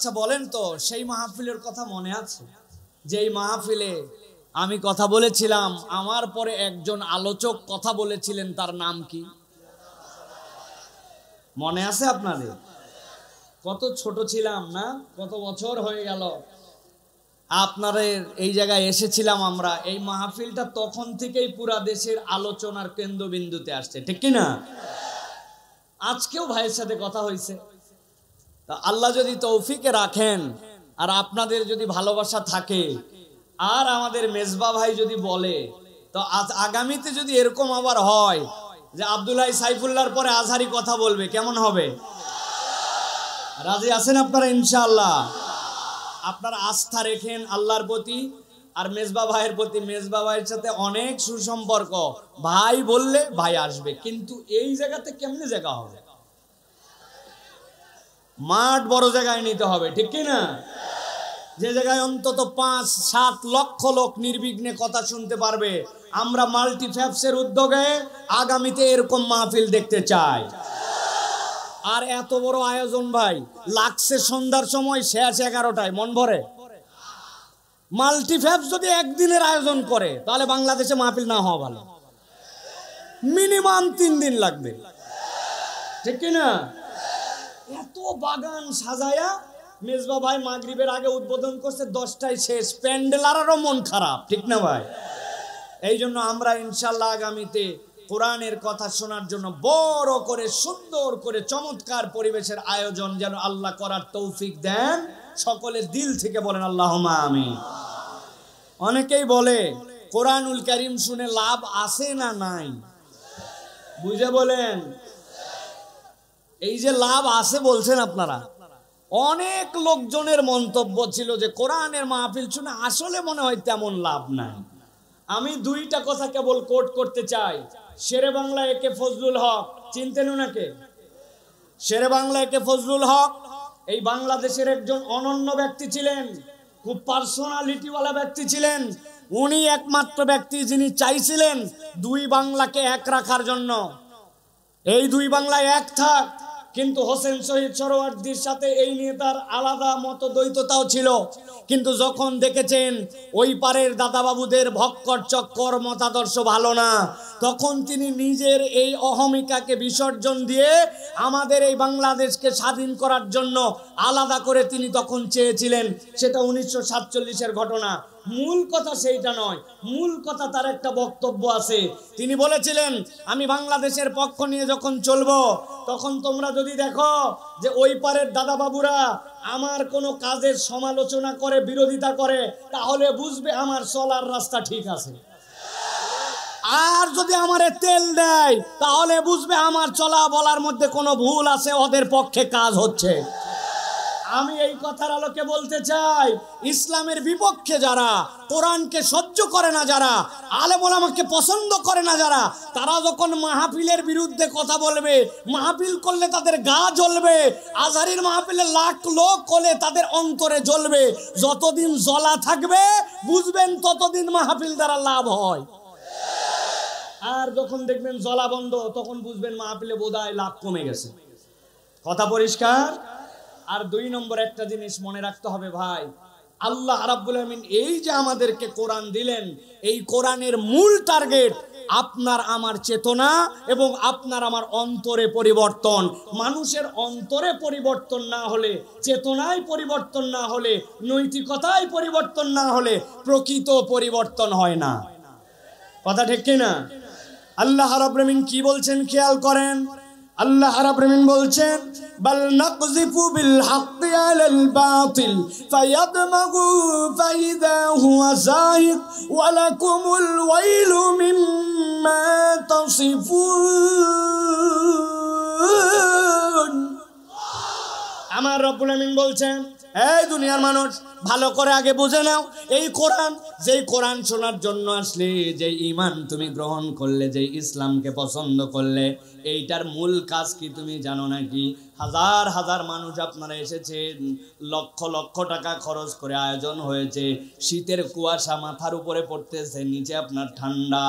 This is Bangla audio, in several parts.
আচ্ছা বলেন তো, সেই মাহফিলের কথা মনে আছে? যেই মাহফিলে আমি কথা বলেছিলাম, আমার পরে একজন আলোচক কথা বলেছিলেন, তার নাম কি মনে আছে আপনাদের? কত ছোট ছিলাম না, কত বছর হয়ে গেল আপনাদের এই জায়গায় এসেছিলাম আমরা। এই মাহফিলটা তখন থেকেই পুরা দেশের আলোচনার কেন্দ্রবিন্দুতে আসছে, ঠিক কি না? আজকেও ভাইয়ের সাথে কথা হয়েছে। তা আল্লাহ যদি তৌফিকে রাখেন আর আপনাদের যদি ভালোবাসা থাকে আর আমাদের মেজবা ভাই যদি বলে, তো আগামীতে যদি এরকম আবার হয় যে আব্দুল্লাহ সাইফুল্লাহর পরে আজহারি কথা বলবে, কেমন হবে? রাজি আছেন আপনারা? ইনশাআল্লাহ আপনারা আস্থা রেখেন আল্লাহর প্রতি আর মেজবা ভাইয়ের প্রতি। মেজবা ভাইয়ের সাথে অনেক সুসম্পর্ক, ভাই বললে ভাই আসবে। কিন্তু এই জায়গাতে কেমনে জায়গা হবে? মাঠ বড় জায়গায় নিতে হবে, ঠিক কি না? যে জায়গায় অন্তত 5-7 লক্ষ লোক নির্বিঘ্নে কথা শুনতে পারবে। আমরা মাল্টিফ্যাপসের উদ্যোগে আগামীতে এরকম মাহফিল দেখতে চাই। আর এত বড় আয়োজন ভাই, লাগছে সন্ধ্যার সময়, শেষ 11টায়, মন ভরে। মাল্টিফ্যাপস যদি একদিনের আয়োজন করে তাহলে বাংলাদেশে মাহফিল না হওয়া ভালো, মিনিমাম 3 দিন লাগবে, ঠিক কি না? এত বাগান সাজায়া মেজবা ভাই মাগরিবের আগে উদ্বোধন করছে, 10টায় শেষ। প্যান্ডেলারও মন খারাপ, ঠিক না ভাই? এই জন্য আমরা ইনশাল্লাহ আগামীতে কোরআনের কথা শোনার জন্য বড় করে সুন্দর করে চমৎকার পরিবেশের আয়োজন যেন আল্লাহ করার তৌফিক দেন। সকলে দিল থেকে বলেন আল্লাহুম্মা আমিন। অনেকেই বলে কোরআনুল কারীম শুনে লাভ আছে না নাই? বুঝে বলেন। এই যে লাভ আছে বলছেন আপনারা, অনেক লোকজনের মন্তব্য ছিল যে কোরআনের মাহফিল শুনে আসলে মনে হয় তেমন লাভ নাই। আমি 2টা কথা কেবল কোট করতে চাই। শেরে বাংলা একে ফজলুল হক, চিনতেন উনাকে? শেরে বাংলা একে ফজলুল হক এই বাংলাদেশের একজন অনন্য ব্যক্তি ছিলেন, খুব পার্সোনালিটিওয়ালা ব্যক্তি ছিলেন। উনি একমাত্র ব্যক্তি যিনি চাইছিলেন 2 বাংলাকে এক রাখার জন্য। এই 2 বাংলায় এক থাক। কিন্তু হোসেন শহীদ সোহরাওয়ার্দীর সাথে এই নিয়ে তার আলাদা মতদ্বৈততাও ছিল। কিন্তু যখন দেখেছেন ওই পারের দাদাবাবুদের ভক্কর চক্কর মতাদর্শ ভালো না, তখন তিনি নিজের এই অহমিকাকে বিসর্জন দিয়ে আমাদের এই বাংলাদেশকে স্বাধীন করার জন্য আলাদা করে তিনি তখন চেয়েছিলেন। সেটা 1947-এর ঘটনা। মূল কথা সেইটা নয়, মূল কথা তার একটা বক্তব্য আছে। তিনি বলেছিলেন, আমি বাংলাদেশের পক্ষ নিয়ে যখন চলবো, তখন তোমরা যদি দেখো যে ওই পারের দাদাবাবুরা আমার কোনো কাজের সমালোচনা করে, বিরোধিতা করে, তাহলে বুঝবে আমার চলার রাস্তা ঠিক আছে। আর যদি আমারে তেল দেয় তাহলে বুঝবে আমার চলা বলার মধ্যে কোনো ভুল আছে, ওদের পক্ষে কাজ হচ্ছে। আমি এই কথার আলোকে বলতে চাই, ইসলামের বিপক্ষে যারা, কোরআনকে সহ্য করে না যারা, আলেম ওলামাকে পছন্দ করে না যারা, তারা যখন মাহফিলের বিরুদ্ধে কথা বলবে, মাহফিল করলে তাদের গা জ্বলবে। আজহারির মাহফিলে লাখ লোক হলে তাদের অন্তরে জ্বলবে। যতদিন জ্বলা থাকবে বুঝবেন ততদিন মাহফিল দ্বারা লাভ হয়। আর যখন দেখবেন জ্বলা বন্ধ, তখন বুঝবেন মাহফিলে বোধহয় লাভ কমে গেছে। কথা পরিষ্কার? আর 2 নম্বর একটা জিনিস মনে রাখতে হবে ভাই, আল্লাহ রাব্বুল আমিন এই যে আমাদেরকে কোরআন দিলেন, এই কোরআনের মূল টার্গেট আপনার আমার চেতনা এবং আপনার আমার অন্তরে পরিবর্তন। মানুষের অন্তরে পরিবর্তন না হলে, চেতনায় পরিবর্তন না হলে, নৈতিকতায় পরিবর্তন না হলে প্রকৃত পরিবর্তন হয় না। কথা ঠিক কি না? আল্লাহ রাব্বুল আমিন কি বলছেন খেয়াল করেন। আল্লাহ রাব্বুল আমিন বলছেন, বাল নাকযিফু বিল হাক্কি আলাল বাতিল ফায়াদমাগু ফাইদা হুয়া যাহিক ওয়া লাকুমুল ওয়াইলু মিম্মা তাসিফুন। আমার রব্বুল আমিন বলছেন, এই দুনিয়ার মানুষ ভালো করে আগে বুঝে নাও, এই কোরআন, যেই কোরআন শোনার জন্য আসলে, যেই ঈমান তুমি গ্রহণ করলে, যেই ইসলামকে পছন্দ করলে, এইটার মূল কাজ কি তুমি জানো নাকি? হাজার হাজার মানুষ আপনারা এসেছেন, লক্ষ লক্ষ টাকা খরচ করে আয়োজন হয়েছে, শীতের কুয়াশা মাথার উপরে পড়তেছে, নিচে আপনার ঠান্ডা,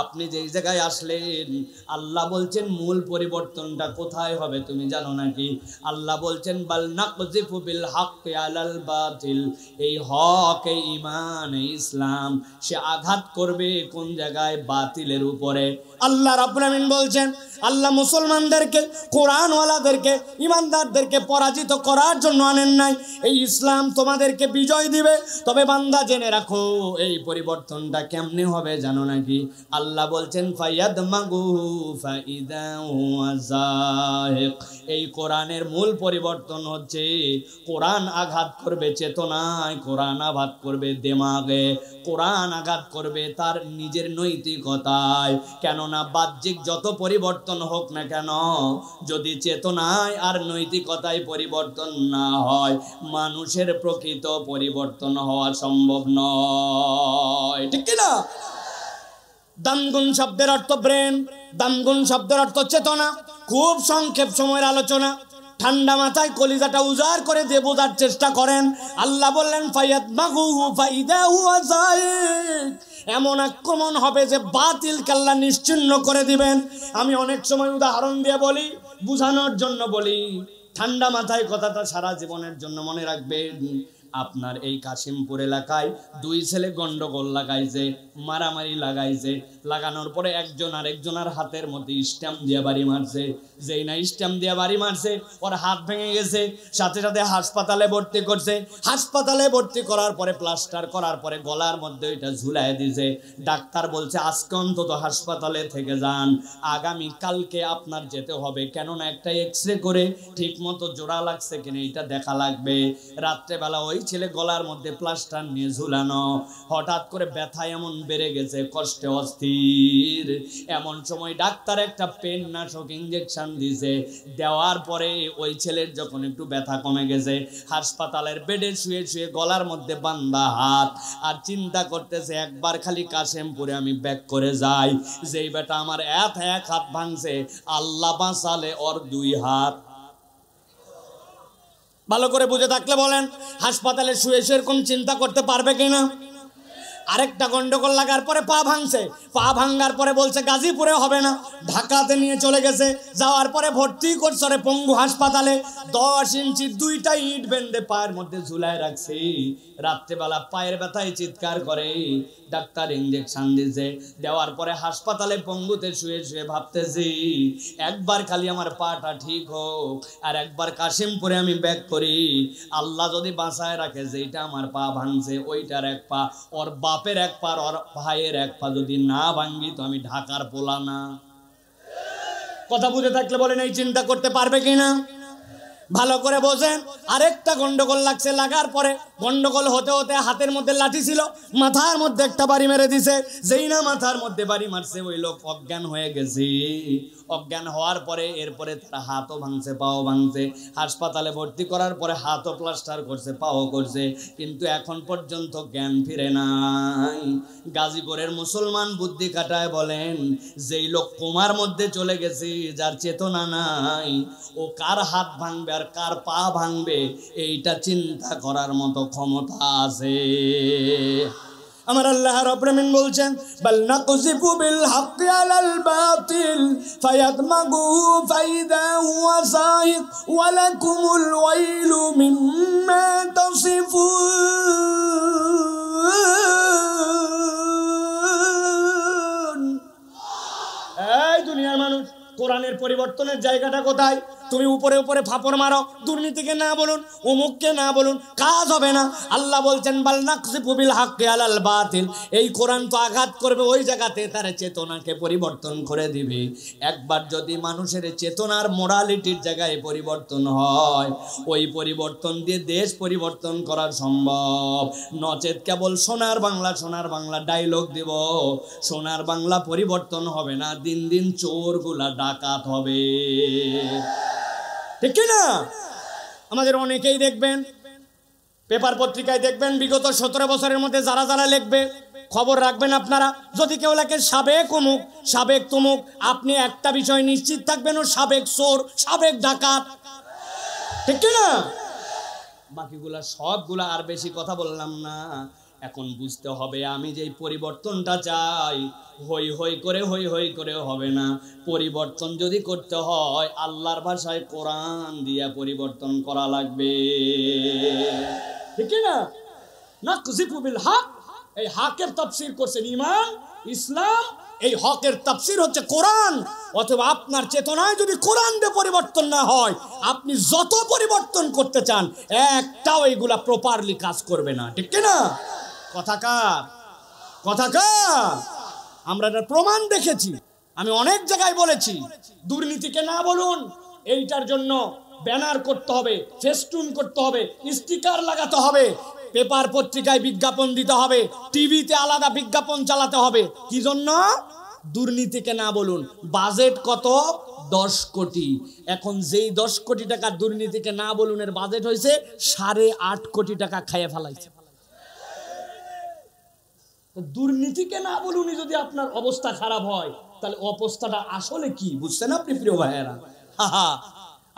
আপনি যেই জায়গায় আসলেন আল্লাহ বলছেন মূল পরিবর্তনটা কোথায় হবে তুমি জানো নাকি? আল্লাহ বলছেন বাল নাকযিফু বিল হাক্কি আলাল বাতিল, এই হক, এই ঈমান, এই ইসলাম সে আঘাত করবে কোন জায়গায়? বাতিলের উপরে। আল্লাহ রাব্বুল আমিন বলছেন আল্লাহ মুসলমানদেরকে, কোরআনওয়ালাদেরকে, ইমানদারদেরকে পরাজিত করার জন্য আনেন নাই, এই ইসলাম তোমাদেরকে বিজয় দিবে। তবে বান্দা জেনে রাখো এই পরিবর্তনটা কেমনে হবে জানো নাকি? আল্লাহ বলছেন ফায়াদমাগু ফাইদা হুয়া যাহিক, এই কোরআনের মূল পরিবর্তন হচ্ছে কোরআন আঘাত করবে চেতনায়, কোরআন আঘাত করবে দিমাগে, কোরআন আঘাত করবে তার নিজের নৈতিকতায়। কেননা বাহ্যিক যত পরিবর্তন হোক না কেন, যদি চেতনায় আর নৈতিকতায় পরিবর্তন না হয়, মানুষের প্রকৃত পরিবর্তন হওয়া সম্ভব নয়। ঠিক কিনা? দামগুন শব্দের অর্থ ব্রেন, দামগুন শব্দের অর্থ চেতনা। খুব সংক্ষেপ সময়ের আলোচনা, ঠান্ডা মাথায় কলিজাটা উজাড় করে দিয়ে বোঝার চেষ্টা করেন। আল্লাহ বললেন ফায়াদমাগুহু ফাইদা হুয়া যাহিক, এমন আক্রমণ হবে যে বাতিল কাল্লা নিশ্চিহ্ন করে দিবেন। আমি অনেক সময় উদাহরণ দিয়ে বলি, বুঝানোর জন্য বলি, ঠান্ডা মাথায় কথাটা সারা জীবনের জন্য মনে রাখবেন। আপনার এই কাশিমপুর এলাকায় দুই ছেলে গন্ডগোল লাগাইছে, মারামারি লাগাইছে, লাগানোর পরে একজন আরেকজনের হাতের মধ্যে স্ট্যাম্প দিয়ে বাড়ি মারছে। যেই না স্ট্যাম্প দিয়ে বাড়ি মারছে, ওর হাত ভেঙে গেছে, সাথে সাথে হাসপাতালে ভর্তি করছে। হাসপাতালে ভর্তি করার পরে প্লাস্টার করার পরে গলার মধ্যে ওইটা ঝুলাই দিছে। ডাক্তার বলছে আজকে অন্তত হাসপাতালে থেকে যান, আগামী কালকে আপনার যেতে হবে, কেননা একটা এক্সরে করে ঠিক মতো জোড়া লাগছে কিনা এটা দেখা লাগবে। রাত্রেবেলা ওই ছেলে গলার মধ্যে প্লাস্টার নিয়ে ঝুলানো, হঠাৎ করে ব্যথা এমন বেড়ে গেছে, কষ্টে অস্থির। এমন সময় ডাক্তার একটা পেন নাশক ইঞ্জেকশন দিছে, দেওয়ার পরে ওই ছেলের যখন একটু ব্যথা কমে গেছে, হাসপাতালের বেডে শুয়ে শুয়ে গলার মধ্যে বান্ধা হাত, আর চিন্তা করতেছে একবার খালি কাশেমপুরে আমি ব্যাক করে যাই, যেই বেটা আমার এক হাত ভাঙছে, আল্লাহ বাঁচালে ওর দুই হাত। ভালো করে বুঝে থাকলে বলেন, হাসপাতালে শুয়ে শুয়ে এরকম চিন্তা করতে পারবে কিনা? আরেকটা গন্ডগোল লাগার পরে পা ভাঙছে, পা ভাঙার পরে বলছে গাজীপুরে হবে না, ঢাকাতে নিয়ে চলে গেছে। যাওয়ার পরে ভর্তি করছে রে পঙ্গু হাসপাতালে, 10 ইঞ্চি 2টা ইট বেঁধে পায়ের মধ্যে ঝুলায় রাখছে। রাত্রেবেলা পায়ের ব্যথায় চিৎকার করে, ডাক্তার ইঞ্জেকশন দিয়েছে, দেওয়ার পরে হাসপাতালে পঙ্গুতে শুয়ে শুয়ে ভাবতেছি একবার খালি আমার পাটা ঠিক হোক, আর একবার কাশিমপুরে আমি ব্যাক করি, আল্লাহ যদি বাঁচায় রাখে যে এটা আমার পা ভাঙছে, ওইটার এক পা, ওর বাপের এক পা, ওর ভাইয়ের এক পা যদি না ভাঙি তো আমি ঢাকার পোলা না। কথা বুঝে থাকলে বলেন এই চিন্তা করতে পারবে কিনা? ভালো করে বোঝেন। আরেকটা গন্ডগোল লাগছে, লাগার পরে গন্ডগোল হতে হতে হাতের মধ্যে লাঠি ছিল, মাথার মধ্যে একটা বাড়ি মেরে দিছে। যেই না মাথার মধ্যে বাড়ি মারছে, ওই লোক অজ্ঞান হয়ে গেছে। অজ্ঞান হওয়ার পরে এরপরে তার হাতও ভাঙছে, পাও ভাঙছে। হাসপাতালে ভর্তি করার পরে হাতও প্লাস্টার করছে, পাও করছে, কিন্তু এখন পর্যন্ত জ্ঞান ফিরে নাই। গাজীপুরের মুসলমান বুদ্ধি কাটায় বলেন, যেই লোক কোমার মধ্যে চলে গেছে, যার চেতনা নাই, ও কার হাত ভাঙবে আর কার পা ভাঙবে এইটা চিন্তা করার মতো ক্ষমতা আছে। আমার আল্লাহ রাব্বুল আমিন বলছেন বাল নাকযিফু বিল হাক্কি আলাল বাতিল ফায়াদমাগুহু ফাইদা হুয়া যাহিক ওয়া লাকুমুল ওয়াইলু মিম্মা তাসিফুন। এই দুনিয়ার মানুষ, কোরআনের পরিবর্তনের জায়গাটা কোথায়? তুমি উপরে উপরে ফাপড় মারো, দুর্নীতিকে না বলুন, অমুককে না বলুন, কাজ হবে না। আল্লাহ বলছেন বাল নাকযিফু বিল হাক্কি আলাল বাতিল, এই কোরআন তো আঘাত করবে ওই জায়গাতে, তার চেতনাকে পরিবর্তন করে দিবে। একবার যদি মানুষের চেতনার মোরালিটির জায়গায় পরিবর্তন হয়, ওই পরিবর্তন দিয়ে দেশ পরিবর্তন করা সম্ভব। নচেত কেবল সোনার বাংলা ডায়লগ দিব, সোনার বাংলা পরিবর্তন হবে না, দিন দিন চোরগুলা ডাকাত হবে। ঠিক কিনা? আমাদের অনেকেই দেখবেন পেপার পত্রিকায় দেখবেন বিগত 17 বছরের মধ্যে যারা যারা লিখবে, খবর রাখবেন আপনারা, যদি কেউ লেখে সাবেক অমুক, সাবেক তমুক, আপনি একটা বিষয় নিশ্চিত থাকবেন, ও সাবেক চোর, সাবেক ডাকাত। ঠিক না? বাকিগুলা সবগুলা আর বেশি কথা বললাম না। এখন বুঝতে হবে আমি যেই পরিবর্তনটা চাই হই হই করে হবে না। পরিবর্তন যদি করতে হয় আল্লাহর ভাষায় কোরআন দিয়া পরিবর্তন করা লাগবে, ঠিক না? নাকযিফু বিল হক, এই হকের তাফসীর করছেন ঈমান ইসলাম, এই হকের তাফসীর হচ্ছে কোরআন। অথবা আপনার চেতনায় যদি কোরআন দিয়ে পরিবর্তন না হয়, আপনি যত পরিবর্তন করতে চান একটাও এইগুলা প্রপারলি কাজ করবে না, ঠিক না? কথাকার আমরা এটার প্রমাণ দেখেছি। আমি অনেক জায়গায় বলেছি দুর্নীতিকে না বলুন, এইটার জন্য ব্যানার করতে হবে, ফেস্টুন করতে হবে, স্টিকার লাগাতে হবে, পেপার পত্রিকায় বিজ্ঞাপন দিতে হবে, টিভিতে আলাদা বিজ্ঞাপন চালাতে হবে। কি জন্য? দুর্নীতিকে না বলুন। বাজেট কত? 10 কোটি। এখন যেই 10 কোটি টাকা দুর্নীতিকে না বলুন এর বাজেট হয়েছে 8.5 কোটি টাকা খাইয়ে ফেলাইছে। দুর্নীতিকে না বলুনই যদি আপনার অবস্থা খারাপ হয়, তাহলে অবস্থাটা আসলে কি বুঝছেন আপনি প্রিয় ভাইয়েরা?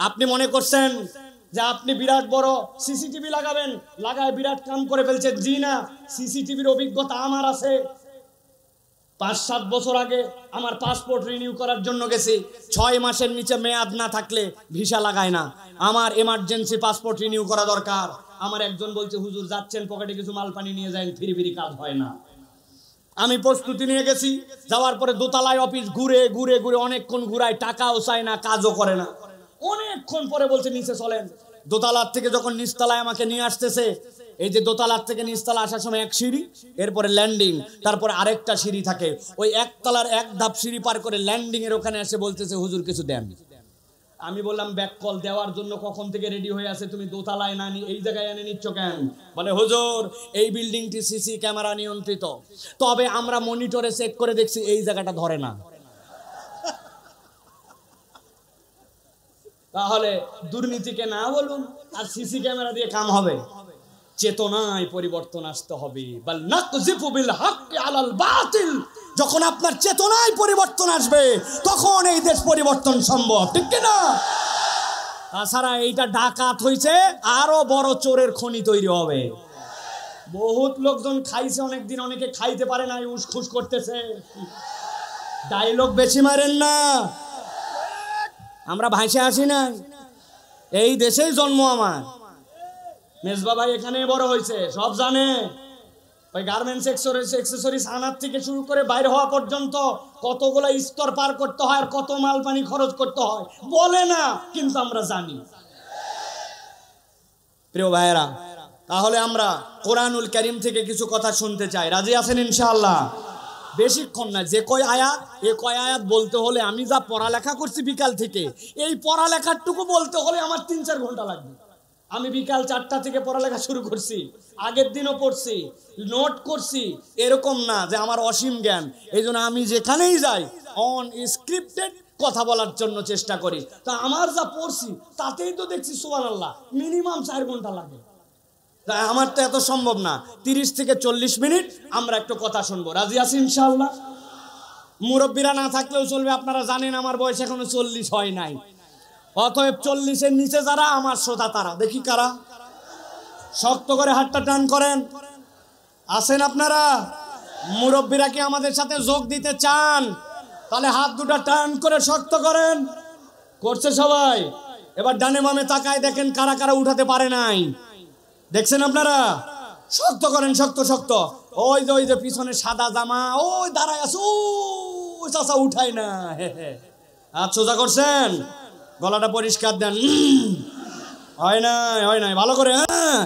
আপনি মনে করছেন যে আপনি বিরাট বড় সিসিটিভি লাগাবেন, লাগায় বিরাট কাম করে ফেলছেন। জি না, সিসিটিভির অভিজ্ঞতা আমার আছে। 5-7 বছর আগে আমার পাসপোর্ট রিনিউ করার জন্য গেছি, 6 মাসের নিচে মেয়াদ না থাকলে ভিসা লাগায় না। আমার এমার্জেন্সি পাসপোর্ট রিনিউ করা দরকার। আমার একজন বলছে হুজুর যাচ্ছেন পকেটে কিছু মাল পানি নিয়ে যান, ফিরি কাজ হয় না। আমি প্রস্তুতি নিয়ে গেছি, যাওয়ার পরে দোতলায় অফিস ঘুরে অনেকক্ষণ ঘুরায়, টাকাও চায় না, কাজও করে না। অনেকক্ষণ পরে বলছে নিচে চলেন। দোতলার থেকে যখন নিচতলায় আমাকে নিয়ে আসতেছে, এই যে দোতলার থেকে নিচতলা আসার সময় এক সিঁড়ি, এরপরে ল্যান্ডিং, তারপরে আরেকটা সিঁড়ি থাকে। ওই একতলার এক ধাপ সিঁড়ি পার করে ল্যান্ডিং এর ওখানে এসে বলতেছে হুজুর কিছু দেন। আমি বললাম ব্যাক কল দেওয়ার জন্য কখন থেকে রেডি হয়ে আছে, তুমি দোতলায় না এই জায়গায় এনে নিচ্ছ কেন? বলে হুজুর এই বিল্ডিংটি সিসি ক্যামেরা নিয়ন্ত্রিত, তবে আমরা মনিটরে চেক করে দেখছি এই জায়গাটা ধরে না। তাহলে দুর্নীতিকে না বলুন আর সিসি ক্যামেরা দিয়ে কাম হবে? চেতনায় পরিবর্তন আসতে হবে। বাল নাকযিফু বিল হাক্কি আলাল বাতিল, যখন আপনার চেতনায় পরিবর্তন আসবে তখন এই দেশ পরিবর্তন সম্ভব, ঠিক কি না? তাছাড়া এইটা ডাকাত হইছে, আরো বড় চোরের খনি তৈরি হবে। বহুত লোকজন খাইছে অনেকদিন, অনেকে খাইতে পারে না, উসখুস করতেছে। ডায়লগ বেশি মারেন না, আমরা ভাইসে আসি না। এই দেশেই জন্ম আমার। মেজবা ভাই এখানে বড় হয়েছে, সব জানে। ওই গার্মেন্টস এক্সেসরিজ আনার থেকে শুরু করে বাইরে হওয়া পর্যন্ত কতগুলো স্তর পার করতে হয় আর কত মাল পানি খরচ করতে হয় বলে না, কিন্তু আমরা জানি। প্রিয় ভাইয়েরা, তাহলে আমরা কোরআনুল কারীম থেকে কিছু কথা শুনতে চাই। রাজি আছেন ইনশাআল্লাহ? বেশিক্ষণ না, যে কয় আয়াত, এ কয় আয়াত বলতে হলে আমি যা পড়ালেখা করছি বিকাল থেকে, এই পড়ালেখারটুকু বলতে হলে আমার 3-4 ঘন্টা লাগবে। আমি বিকাল 4টা থেকে পড়ালেখা শুরু করছি, আগের দিনও পড়ছি, নোট করছি। এরকম না যে আমার অসীম জ্ঞান। এই জন্য আমি যেখানেই যাই অন স্ক্রিপ্টেড কথা বলার জন্য চেষ্টা করি। তা আমার যা পড়ছি তাতেই তো দেখছি সুবহানাল্লাহ মিনিমাম 4 ঘন্টা লাগে। তাই আমার তো এত সম্ভব না। 30 থেকে 40 মিনিট আমরা একটু কথা শুনবো। রাজি আছি ইনশাআল্লাহ? মুরব্বীরা না থাকলেও চলবে, আপনারা জানেন আমার বয়স এখনো 40 হয় নাই। অতএব 40-এর নিচে যারা আমার শ্রোতা তারা, দেখি কারা শক্ত করে হাতটা টান করেন। আছেন আপনারা? মুরব্বীরা কি আমাদের সাথে যোগ দিতে চান? তাহলে হাত দুটো টান করে শক্ত করেন। করছে সবাই? এবার ডানে বামে তাকায় দেখেন কারা কারা উঠাতে পারে নাই। দেখছেন আপনারা? শক্ত করেন, শক্ত। ওই যে পিছনে সাদা জামা ওই দাঁড়ায় আছে, ও চাচা উঠায় না। হাত সোজা করছেন, গলাটা পরিষ্কার দেন। হয় নাই ভালো করে। হ্যাঁ,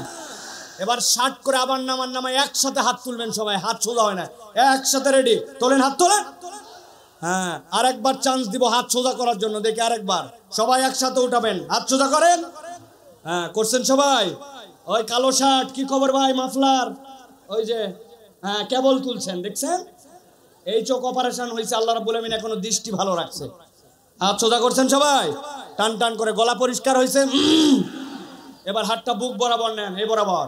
এবার 60 করে আবার নামায় একসাথে হাত তুলবেন সবাই। হাত সোজা হয় না, একসাথে রেডি। তোলেন, হাত তোলেন। হ্যাঁ, আরেকবার চান্স দিব হাত সোজা করার জন্য। দেখি আরেকবার, সবাই একসাথে উঠাবেন, হাত সোজা করেন। হ্যাঁ, করছেন সবাই? ওই কালো শার্ট, কি খবর ভাই? মাফলার, ওই যে হ্যাঁ কেবল তুলছেন, দেখছেন? এই চোখ অপারেশন হয়েছে, আল্লাহ রাব্বুল আমিন এখনো দৃষ্টি ভালো রাখছে। হাত সোজা করছেন সবাই, টান টান করে। গলা পরিষ্কার হয়েছে। এবার হাতটা বুক বরাবর নেন, এই বরাবর।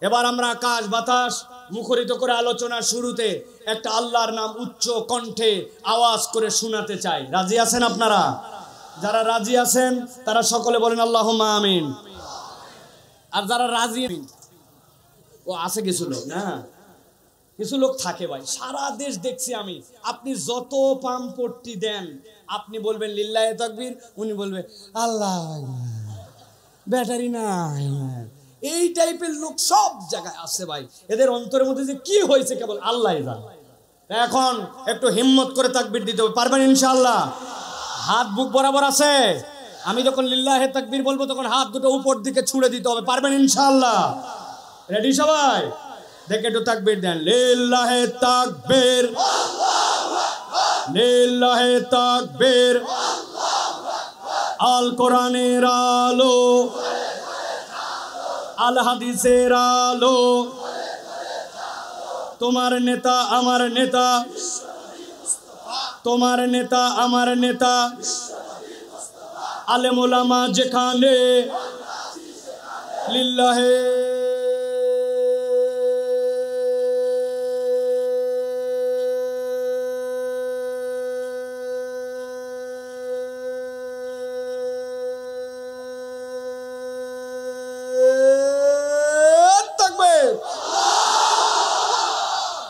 এবার আমরা আকাশ বাতাস মুখরিত করে আলোচনার শুরুতে একটা আল্লাহর নাম উচ্চ কণ্ঠে আওয়াজ করে শোনাতে চাই। রাজি আছেন আপনারা? যারা রাজি আছেন তারা সকলে বলেন আল্লাহুম্মা আমিন। আর যারা রাজি ও আছে কিছু লোক না, কিছু লোক থাকে ভাই, সারা দেশ দেখছি আমি, আপনি যত পাম্পট্টি দেন, আপনি বলবেন লিল্লাহে তাকবীর, উনি বলবে আল্লাহ ব্যাটারি নাই। এই টাইপের লোক সব জায়গায় আছে ভাই, এদের অন্তরের মধ্যে যে কি হয়েছে কেবল আল্লাহ জানে। এখন একটু হিম্মত করে তাকবীর দিতে হবে, পারবেন ইনশাআল্লাহ? হাত বুক বরাবর আছে, আমি যখন লিল্লাহে তাকবীর বলবো তখন হাত দুটো উপর দিকে ছুঁড়ে দিতে হবে, পারবেন ইনশাআল্লাহ? রেডি সবাই? দেখে একটু তাকবীর দেন, লিল্লাহে তাকবীর, লিল্লাহে তাকবীর। আল কোরআনের আলো, আল হাদিসের আলো, তোমার নেতা আমার নেতা, তোমার নেতা আমার নেতা, আলেম ওলামা যেখানে, লিল্লাহে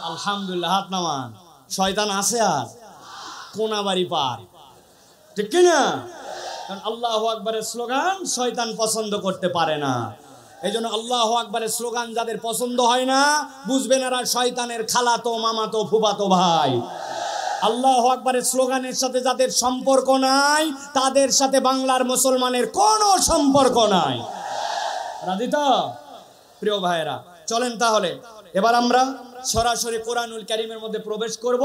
আলহামদুলিল্লাহ। হাত নামান। শয়তান আছে আর কোনাবাড়ি পার, ঠিক কিনা? কারণ আল্লাহু আকবারের স্লোগান শয়তান পছন্দ করতে পারে না। এই জন্য আল্লাহু আকবারের স্লোগান যাদের পছন্দ হয় না, বুঝবেন এরা শয়তানের খালাতো মামাতো ফুফাতো ভাই। আল্লাহু আকবারের স্লোগানের সাথে যাদের সম্পর্ক নাই, তাদের সাথে বাংলার মুসলমানের কোনো সম্পর্ক নাই। রাজি তো প্রিয় ভাইয়েরা? চলেন তাহলে এবার আমরা সরাসরি কোরআনুল কারীমের মধ্যে প্রবেশ করব।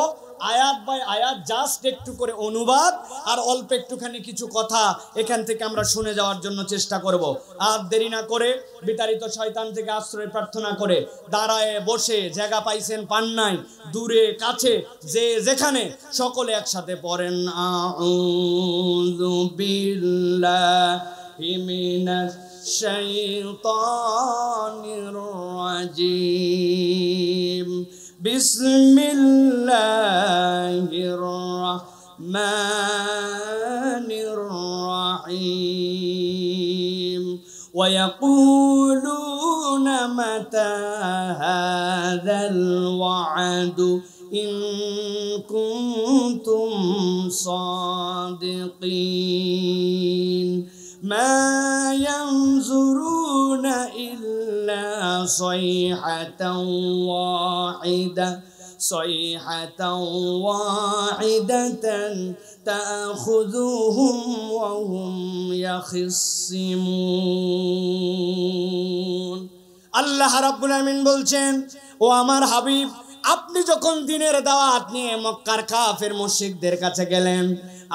আয়াত বাই আয়াত জাস্ট একটু করে অনুবাদ আর অল্প একটুখানি কিছু কথা এখান থেকে আমরা শুনে যাওয়ার জন্য চেষ্টা করব। আর দেরি না করে বিতাড়িত শয়তান থেকে আশ্রয় প্রার্থনা করে দাঁড়ায় বসে, জায়গা পাইছেন পান নাই, দূরে কাছে যে যেখানে, সকলে একসাথে পড়েন আউযু বিল্লাহি মিনাশ শাইতানির রাজিম, বিসমিল্লাহির রাহমানির রাহিম। ওয়ায়াকুলুনা মাতা হাযাল ওয়া'দু ইন কুনতুম সাদিকিন। মা ইয়ানজুরুনা ইল্লা সাইহাতান ওয়াহিদা, সাইহাতান ওয়াহিদাতান তা'খুযুহুম ওয়া হুম ইয়াখিসসিমুন। আল্লাহ রাব্বুল আমিন বলছেন, ও আমার হাবিব, আপনি যখন দ্বীনের দাওয়াত নিয়ে মক্কার কাফের মুশরিকদের কাছে গেলেন,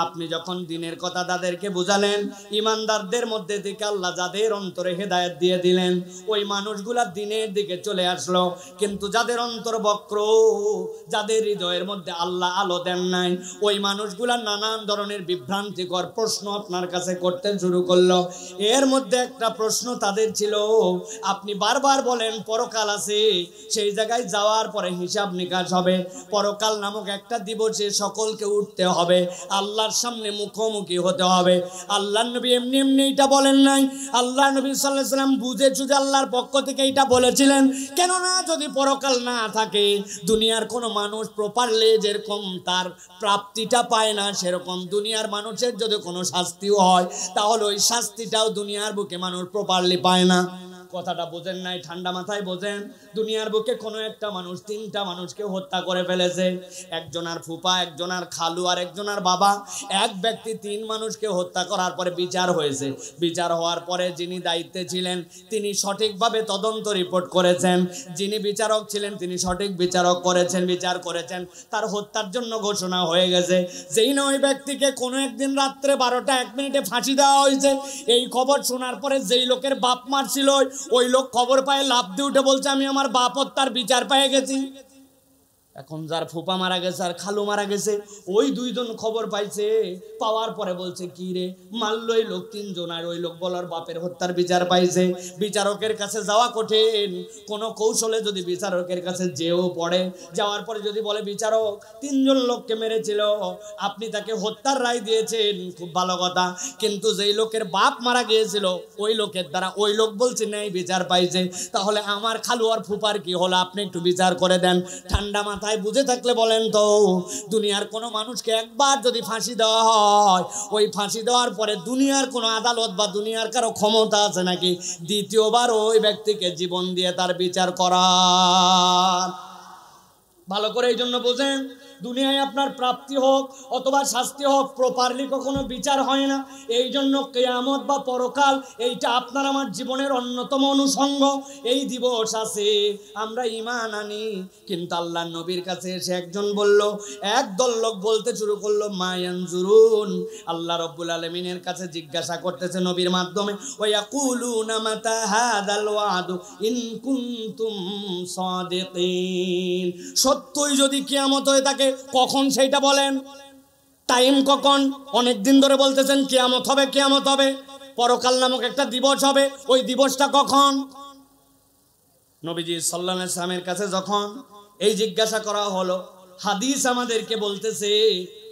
আপনি যখন দ্বীনের কথা তাদেরকে বুঝালেন, ঈমানদারদের মধ্যে থেকে আল্লাহ যাদের অন্তরে হেদায়েত দিয়ে দিলেন, ওই মানুষগুলা দ্বীনের দিকে চলে আসলো। কিন্তু যাদের অন্তর বক্র, যাদের হৃদয়ের মধ্যে আল্লাহ আলো দেন নাই, ওই মানুষগুলা নানান ধরনের বিভ্রান্তিকর প্রশ্ন আপনার কাছে করতে শুরু করলো। এর মধ্যে একটা প্রশ্ন তাদের ছিল, আপনি বারবার বলেন পরকাল আছে, সেই জায়গায় যাওয়ার পরে হিসাব নিকাশ হবে, পরকাল নামক একটা দিবসে সকলকে উঠতে হবে, আল্লাহর সামনে মুখোমুখি হতে হবে। আল্লাহর নবী এমনি এমনি এটা বলেন নাই, আল্লাহ নবী সাল্লাল্লাহু আলাইহি ওয়াসাল্লাম বুঝে সুঝে আল্লাহর পক্ষ থেকে এটা বলেছিলেন। কেননা যদি পরকাল না থাকে, দুনিয়ার কোনো মানুষ প্রপারলি যেরকম তার প্রাপ্তিটা পায় না, সেরকম দুনিয়ার মানুষের যদি কোনো শাস্তিও হয়, তাহলে ওই শাস্তিটাও দুনিয়ার বুকে মানুষ প্রপারলি পায় না। কথাটা বোঝেন নাই? ঠান্ডা মাথায় বোঝেন। দুনিয়ার বুকে কোনো একটা মানুষ তিনটা মানুষকে হত্যা করে ফেলেছে, একজনের ফুফা, একজনের খালু আর একজনের বাবা। এক ব্যক্তি তিন মানুষকে হত্যা করার পরে বিচার হয়েছে। বিচার হওয়ার পরে যিনি দায়িত্বে ছিলেন তিনি সঠিকভাবে তদন্ত রিপোর্ট করেছেন, যিনি বিচারক ছিলেন তিনি সঠিক বিচারক করেছেন, বিচার করেছেন, তার হত্যার জন্য ঘোষণা হয়ে গেছে। যেই না ওই ব্যক্তিকে কোনো একদিন রাত্রে 12:01 ফাঁসি দেওয়া হয়েছে, এই খবর শোনার পরে যেই লোকের বাপ মারছিল ওই লোক খবর পায় লাফ দিয়ে উঠে বলছে, আমি আমার বাপ হত্যার বিচার পেয়ে গেছি। এখন যার ফুপা মারা গেছে আর খালু মারা গেছে, ওই দুইজন খবর পাইছে, পাওয়ার পরে বলছে কি রে মারলো এই লোক তিনজন, আর ওই লোক বলার বাপের হত্যার বিচার পাইছে। বিচারকের কাছে যাওয়া কঠিন, কোনো কৌশলে যদি বিচারকের কাছে যেও পড়ে, যাওয়ার পরে যদি বলে বিচারক তিনজন লোককে মেরেছিল, আপনি তাকে হত্যার রায় দিয়েছেন, খুব ভালো কথা, কিন্তু যেই লোকের বাপ মারা গিয়েছিল ওই লোকের দ্বারা ওই লোক বলছে নেই বিচার পাইছে, তাহলে আমার খালু আর ফুপার কি হলো, আপনি একটু বিচার করে দেন। ঠান্ডা মাথায় বুঝে থাকলে বলেন তো, দুনিয়ার কোনো মানুষকে একবার যদি ফাঁসি দেওয়া হয়, ওই ফাঁসি দেওয়ার পরে দুনিয়ার কোনো আদালত বা দুনিয়ার কারো ক্ষমতা আছে নাকি দ্বিতীয়বার ওই ব্যক্তিকে জীবন দিয়ে তার বিচার করা? ভালো করে এই জন্য বোঝেন, দুনিয়ায় আপনার প্রাপ্তি হোক অথবা শাস্তি হোক, প্রপারলি কখনো বিচার হয় না। এই জন্য কিয়ামত বা পরকাল এইটা আপনার আমার জীবনের অন্যতম অনুষঙ্গ। এই দিবস আছে, আমরা ঈমান আনি, কিন্তু আল্লাহর নবীর কাছে এসে একজন বলল, একদল লোক বলতে শুরু করলো মা ইয়ানজুরুন, আল্লাহ রাব্বুল আলামিনের কাছে জিজ্ঞাসা করতেছে নবীর মাধ্যমে, ওয়া ইয়াকুলুনা মাতা হাযাল ওয়াদু ইন কুনতুম সাদিকিন, সত্যই যদি কিয়ামত হয়ে থাকে কখন সেইটা বলেন, টাইম কখন? অনেক দিন ধরে বলতেছেন কিয়ামত হবে, কিয়ামত হবে, পরকাল নামক একটা দিবস হবে, ওই দিবসটা কখন? নবীজি সাল্লাল্লাহু আলাইহি ওয়াসাল্লামের কাছে যখন এই জিজ্ঞাসা করা হলো, হাদিস আমাদেরকে বলতেছে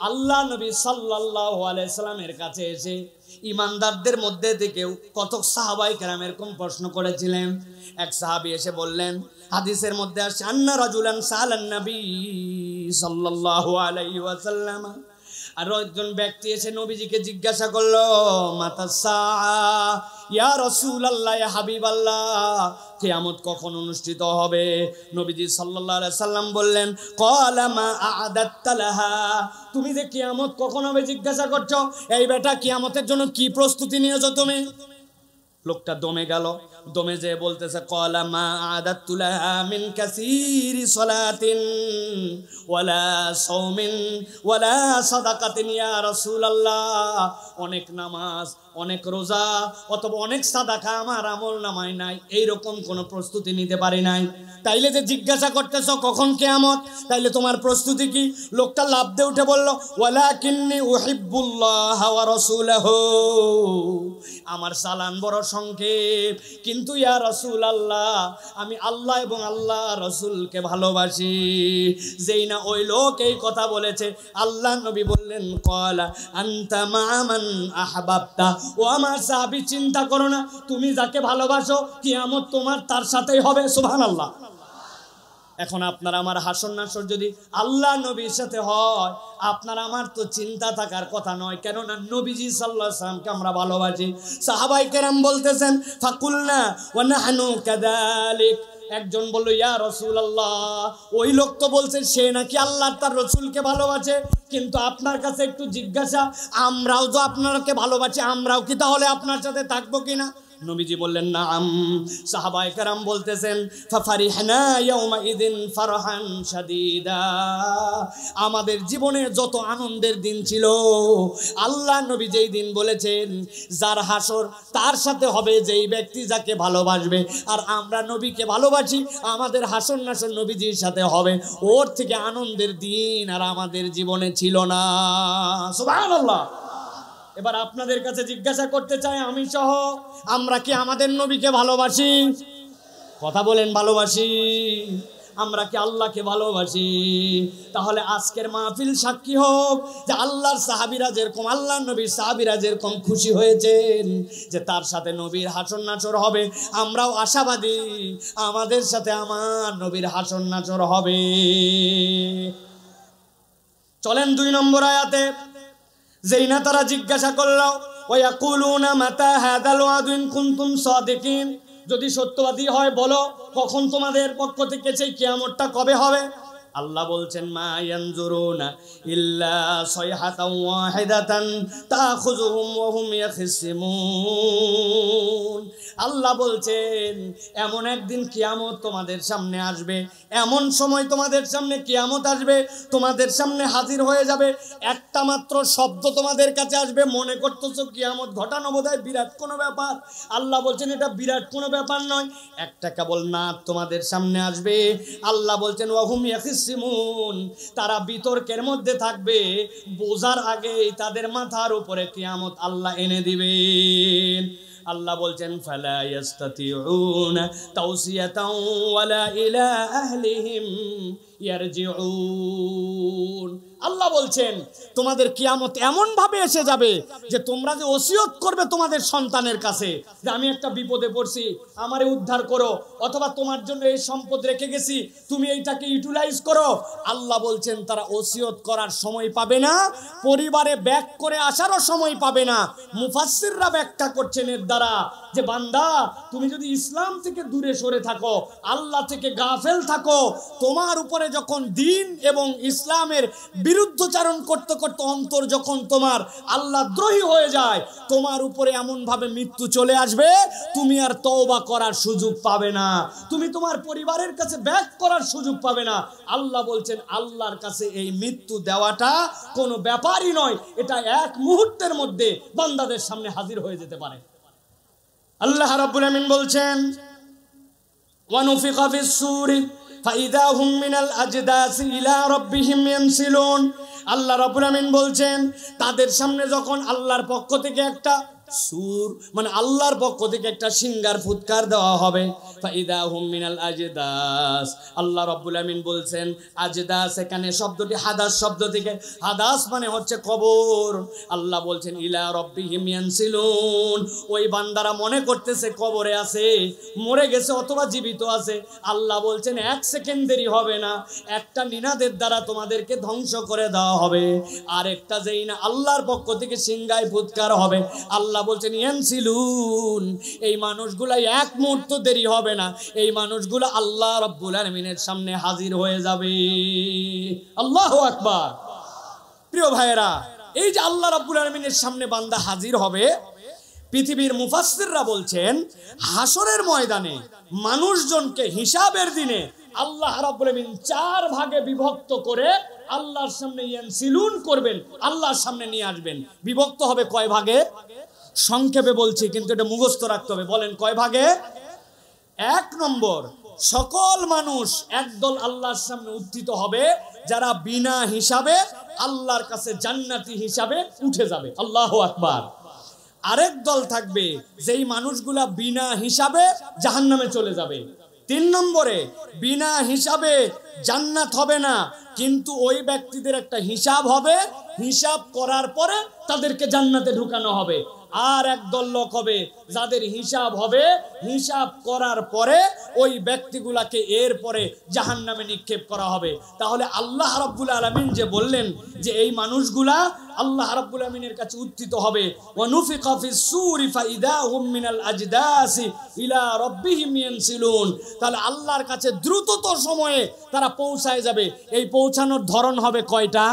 আল্লাহ নবী সাল্লাল্লাহু আলাইহি ওয়াসাল্লামের কাছে এসে ইমানদারদের মধ্যে থেকেও কত সাহাবায়ে কেরাম এরকম প্রশ্ন করেছিলেন। এক সাহাবী এসে বললেন, হাদিসের মধ্যে আসে আন্না রাজুলান সালান নবী সাল্লাল্লাহু আলাইহি ওয়াসাল্লাম, আর একজন ব্যক্তি এসে নবীজিকে জিজ্ঞাসা করলো মাতাসা ইয়া রাসূলুল্লাহ ইয়া হাবিবাল্লাহ, কিয়ামত কখন অনুষ্ঠিত হবে? নবীজি সাল্লাল্লাহু আলাইহি সাল্লাম বললেন, ক্বালা মা আ'দাত্তা লাহা, তুমি যে কিয়ামত কখন হবে জিজ্ঞাসা করছো, এই বেটা কিয়ামতের জন্য কি প্রস্তুতি নিয়েছো তুমি? লোকটা দমে গেল, দমে যে বলতেছে ক্বালা মা আ'দাত্তু লাহা মিন কাসীরি সালাতিন ওয়ালা সাওমিন ওয়ালা সাদাকাতিন ইয়া রাসূলুল্লাহ, অনেক নামাজ, অনেক রোজা অথবা অনেক সাদাকা আমার আমল নামায় নাই, এইরকম কোনো প্রস্তুতি নিতে পারি নাই। তাইলে যে জিজ্ঞাসা করতেছো কখন কিয়ামত, তাইলে তোমার প্রস্তুতি কি? লোকটা লাফ দিয়ে উঠে বলল, ওয়ালাকিন্নী উহিব্বুল্লাহ ওয়া রাসূলাহু, আমার সালান বড় সংক্ষেপ, কিন্তু ইয়া রাসূলুল্লাহ আমি আল্লাহ এবং আল্লাহ রাসূলকে ভালোবাসি। যেই না ওই লোক এই কথা বলেছে, আল্লাহ নবী বললেন, ক্বালা আনতা মা মান আহবাবতা, ও আমার সাহাবী চিন্তা করো না, তুমি যাকে ভালোবাসো কিয়ামত তোমার তার সাথেই হবে। সুবহানাল্লাহ। এখন আপনার আমার হাসর নাসর যদি আল্লাহ নবীর সাথে হয়, আপনার আমার তো চিন্তা থাকার কথা নয়, কেননা নবীজি সাল্লাল্লাহু আলাইহি ওয়াসাল্লামকে আমরা ভালোবাসি। সাহাবায়ে কেরাম বলতেছেন ফাকুলনা ওয়া নাহনু কাযালিক, একজন বলল ইয়া রাসূলুল্লাহ, ওই লোক তো বলছে সে নাকি আল্লাহ তার রাসূলকে ভালোবাসে, কিন্তু আপনার কাছে একটু জিজ্ঞাসা, আমরাও তো আপনাকে ভালোবাসি, আমরাও কি তাহলে আপনার সাথে থাকবো কিনা? নবীজি বললেন নাম। সাহাবায়ে কেরাম বলতেছেন ফাফারিহনা ইয়াউমা ইদিন ফারহান শাদীদা, আমাদের জীবনে যত আনন্দের দিন ছিল, আল্লাহ নবী যেই দিন বলেছেন যার হাসর তার সাথে হবে যেই ব্যক্তি যাকে ভালোবাসবে, আর আমরা নবীকে ভালোবাসি, আমাদের হাসর নাসর নবীজির সাথে হবে, ওর থেকে আনন্দের দিন আর আমাদের জীবনে ছিল না। সুবহানাল্লাহ। এবার আপনাদের কাছে জিজ্ঞাসা করতে চাই, আমি সহ আমরা কি আমাদের নবীকে ভালোবাসি? কথা বলেন, ভালোবাসি? আমরা কি আল্লাহকে ভালোবাসি? তাহলে আজকের মাহফিল সাক্ষী হোক যে আল্লাহর সাহাবীরা যেরকম, আল্লাহর নবীর সাহাবীরা যেরকম খুশি হয়েছেন যে তার সাথে নবীর হাসর নাচর হবে, আমরাও আশাবাদী আমাদের সাথে আমার নবীর হাসর নাচর হবে। চলেন 2 নম্বর আয়াতে, যেই না তারা জিজ্ঞাসা করল ওয়ায়াকুলুনা মাতা হাযাল ওয়াদু ইন কুনতুম সাদিকিন, যদি সত্যবাদী হয় বলো কখন তোমাদের পক্ষ থেকে সেই কিয়ামতটা কবে হবে? আল্লাহ বলছেন মা ইয়ানজুরুনা ইল্লা সাইহাতান ওয়াহিদাতান তাখুযুহুম ওয়া হুম ইয়াখসিমুন, আল্লাহ বলছেন এমন একদিন কিয়ামত তোমাদের সামনে আসবে, এমন সময় তোমাদের সামনে কিয়ামত আসবে, তোমাদের সামনে হাজির হয়ে যাবে, একটা মাত্র শব্দ তোমাদের কাছে আসবে, মনে করতেছো কিয়ামত ঘটানো বোধহয় বিরাট কোনো ব্যাপার। আল্লাহ বলছেন এটা বিরাট কোনো ব্যাপার নয়, একটা কেবল নাদ তোমাদের সামনে আসবে। আল্লাহ বলছেন ওয়া হুম ইয়াখসিমুন, ইয়াখতাসিমুন, তারা বিতর্কের মধ্যে থাকবে, বোঝার আগেই তাদের মাথার উপরে কিয়ামত আল্লাহ এনে দিবেন। আল্লাহ বলছেন ফালা ইয়াস্তাতিউন তাওসিয়াতাও ওয়ালা ইলা আহলিহিম ইয়ারজিউন। আল্লাহ বলছেন তোমাদের কিয়ামত এমন ভাবে এসে যাবে যে তোমরা যে ওসিয়ত করবে তোমাদের সন্তানের কাছে যে আমি একটা বিপদে পড়ছি, আমারে উদ্ধার করো, অথবা তোমার জন্য এই সম্পদ রেখে গেছি, তুমি এইটাকে ইউটিলাইজ করো, আল্লাহ বলছেন তারা ওসিয়ত করার সময় পাবে না, পরিবারে ব্যাক করে আসারও সময় পাবে না। মুফাসসিররা ব্যাখ্যা করছেন এর দ্বারা যে বান্দা তুমি যদি ইসলাম থেকে দূরে সরে থাকো, আল্লাহ থেকে গাফেল থাকো, তোমার উপরে যখন দ্বীন এবং ইসলামের বিরুদ্ধচারণ করতে করতে অন্তর যখন তোমার আল্লাহ দ্রোহী হয়ে যায়, তোমার উপরে এমন ভাবে মৃত্যু চলে আসবে তুমি আর তওবা করার সুযোগ পাবে না, তুমি তোমার পরিবারের কাছে ব্যাক করার সুযোগ পাবে না। আল্লাহ বলছেন আল্লাহর কাছে এই মৃত্যু দেওয়াটা কোনো ব্যাপারই নয়, এটা এক মুহূর্তের মধ্যে বান্দাদের সামনে হাজির হয়ে যেতে পারে। আল্লাহ রাব্বুল আমিন বলছেন ওয়ানুফিকা ফিস-সূরি ফাইদা হুম মিনাল আজদাসি ইলা রাব্বিহিম ইয়ানসিলুন। আল্লাহ রাব্বুল আমিন বলছেন তাদের সামনে যখন আল্লাহর পক্ষ থেকে একটা সুর মানে আল্লাহর পক্ষ থেকে একটা সিঙ্গার ফুৎকার দেওয়া হবে, ফাইদা হুম মিনাল আজদাস। আল্লাহ রাব্বুল আমিন বলছেন আজদাস এখানে শব্দটি হাদাস শব্দ থেকে, হাদাস মানে হচ্ছে কবর। আল্লাহ বলছেন ইলা রাব্বিহিম ইয়ানসিলুন, ওই বান্দারা মনে করতেছে কবরে আছে, মরে গেছে অথবা জীবিত আছে। আল্লাহ বলছেন এক সেকেন্ড দেরি হবে না, একটা নিনাদের দ্বারা তোমাদেরকে ধ্বংস করে দেওয়া হবে। আর একটা যেই না আল্লাহর পক্ষ থেকে সিঙ্গায় ফুৎকার হবে, আল্লাহ বলছেন ইয়ানসিলুন, এই মানুষগুলা এক মুহূর্ত দেরি হবে না, এই মানুষগুলা আল্লাহ রাব্বুল আলামিনের সামনে হাজির হয়ে যাবে। আল্লাহু আকবার। প্রিয় ভাইয়েরা, এই যে আল্লাহ রাব্বুল আলামিনের সামনে বান্দা হাজির হবে, পৃথিবীর মুফাসসিররা বলছেন হাসরের ময়দানে মানুষজনকে হিসাবের দিনে আল্লাহ রাব্বুল আলামিন চার ভাগে বিভক্ত করে আল্লাহর সামনে ইয়ানসিলুন করবেন, আল্লাহর সামনে নিয়ে আসবেন। বিভক্ত হবে কয় ভাগে? সংক্ষেপে বলছি কিন্তু এটা মুখস্থ রাখতে হবে। বলেন কয় ভাগে? এক নম্বর, সকল মানুষ একদল আল্লাহর সামনে উত্থিত হবে যারা বিনা হিসাবে আল্লাহর কাছে জান্নাতি হিসাবে উঠে যাবে। আল্লাহু আকবার। আরেক দল থাকবে যেই মানুষগুলা বিনা হিসাবে জাহান্নামে চলে যাবে। তিন নম্বরে, বিনা হিসাবে জান্নাত হবে না, কিন্তু ওই ব্যক্তিদের একটা হিসাব হবে, হিসাব করার পরে তাদেরকে জান্নাতে ঢুকানো হবে। আর একদল লোক হবে যাদের হিসাব হবে, হিসাব করার পরে ওই ব্যক্তিগুলাকে এরপরে জাহান্নামে নিক্ষেপ করা হবে। তাহলে আল্লাহ রাব্বুল আলামিন যে বললেন যে এই মানুষগুলা আল্লাহ রাব্বুল আলামিনের কাছে উত্থিত হবে, ওয়ানুফিকা ফিস-সূরি ফাইদা হুম মিনাল আজদাসি ইলা রাব্বিহিম ইয়ানসিলুন, তাহলে আল্লাহর কাছে দ্রুততর সময়ে তারা পৌঁছায় যাবে। এই পৌঁছানোর ধরন হবে কয়টা?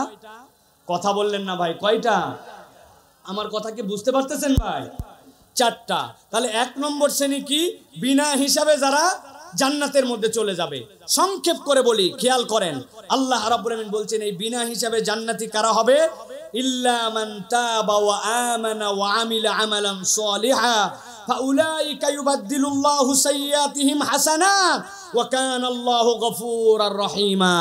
কথা বললেন না ভাই, কয়টা? আমার কথা কি বুঝতে পারতেছেন ভাই? চারটা। তাহলে এক নম্বর শ্রেণী কি? বিনা হিসাবে যারা জান্নাতের মধ্যে চলে যাবে। সংক্ষেপ করে বলি, খেয়াল করেন। আল্লাহ রাব্বুল আমিন বলছেন এই বিনা হিসাবে জান্নাতি কারা হবে? ইল্লা মান তাবা ওয়া আমানা ওয়া আমিলা আমালান সালিহা ফাউলাইকা ইউবাদদিলুল্লাহু সাইয়্যাতিহিম হাসানাত ওয়া কানা আল্লাহু গফুরার রহিমা।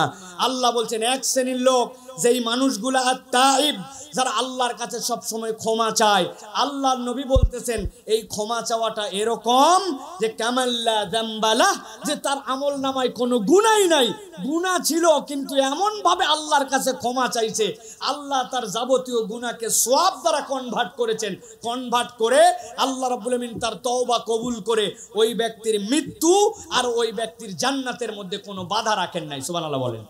আল্লাহ বলছেন এক শ্রেণীর লোক যেই মানুষগুলা আত-তাইব, যারা আল্লাহর কাছে সব সময় ক্ষমা চায়। আল্লাহর নবী বলতেছেন এই ক্ষমা চাওয়াটা এরকম যে কামাল্লা যামবালাহ, যে তার আমলনামায় কোনো গুনাহ নাই, গুনাহ ছিল কিন্তু এমন ভাবে আল্লাহর কাছে ক্ষমা চাইছে, আল্লাহ তার যাবতীয় গুনাহকে সওয়াব দ্বারা কনভার্ট করেছেন। কনভার্ট করে আল্লাহ রাব্বুল আমিন তার তওবা কবুল করে ওই ব্যক্তির মৃত্যু আর ওই ব্যক্তির জান্নাতের মধ্যে কোনো বাধা রাখেন নাই। সুবহানাল্লাহ বলেন।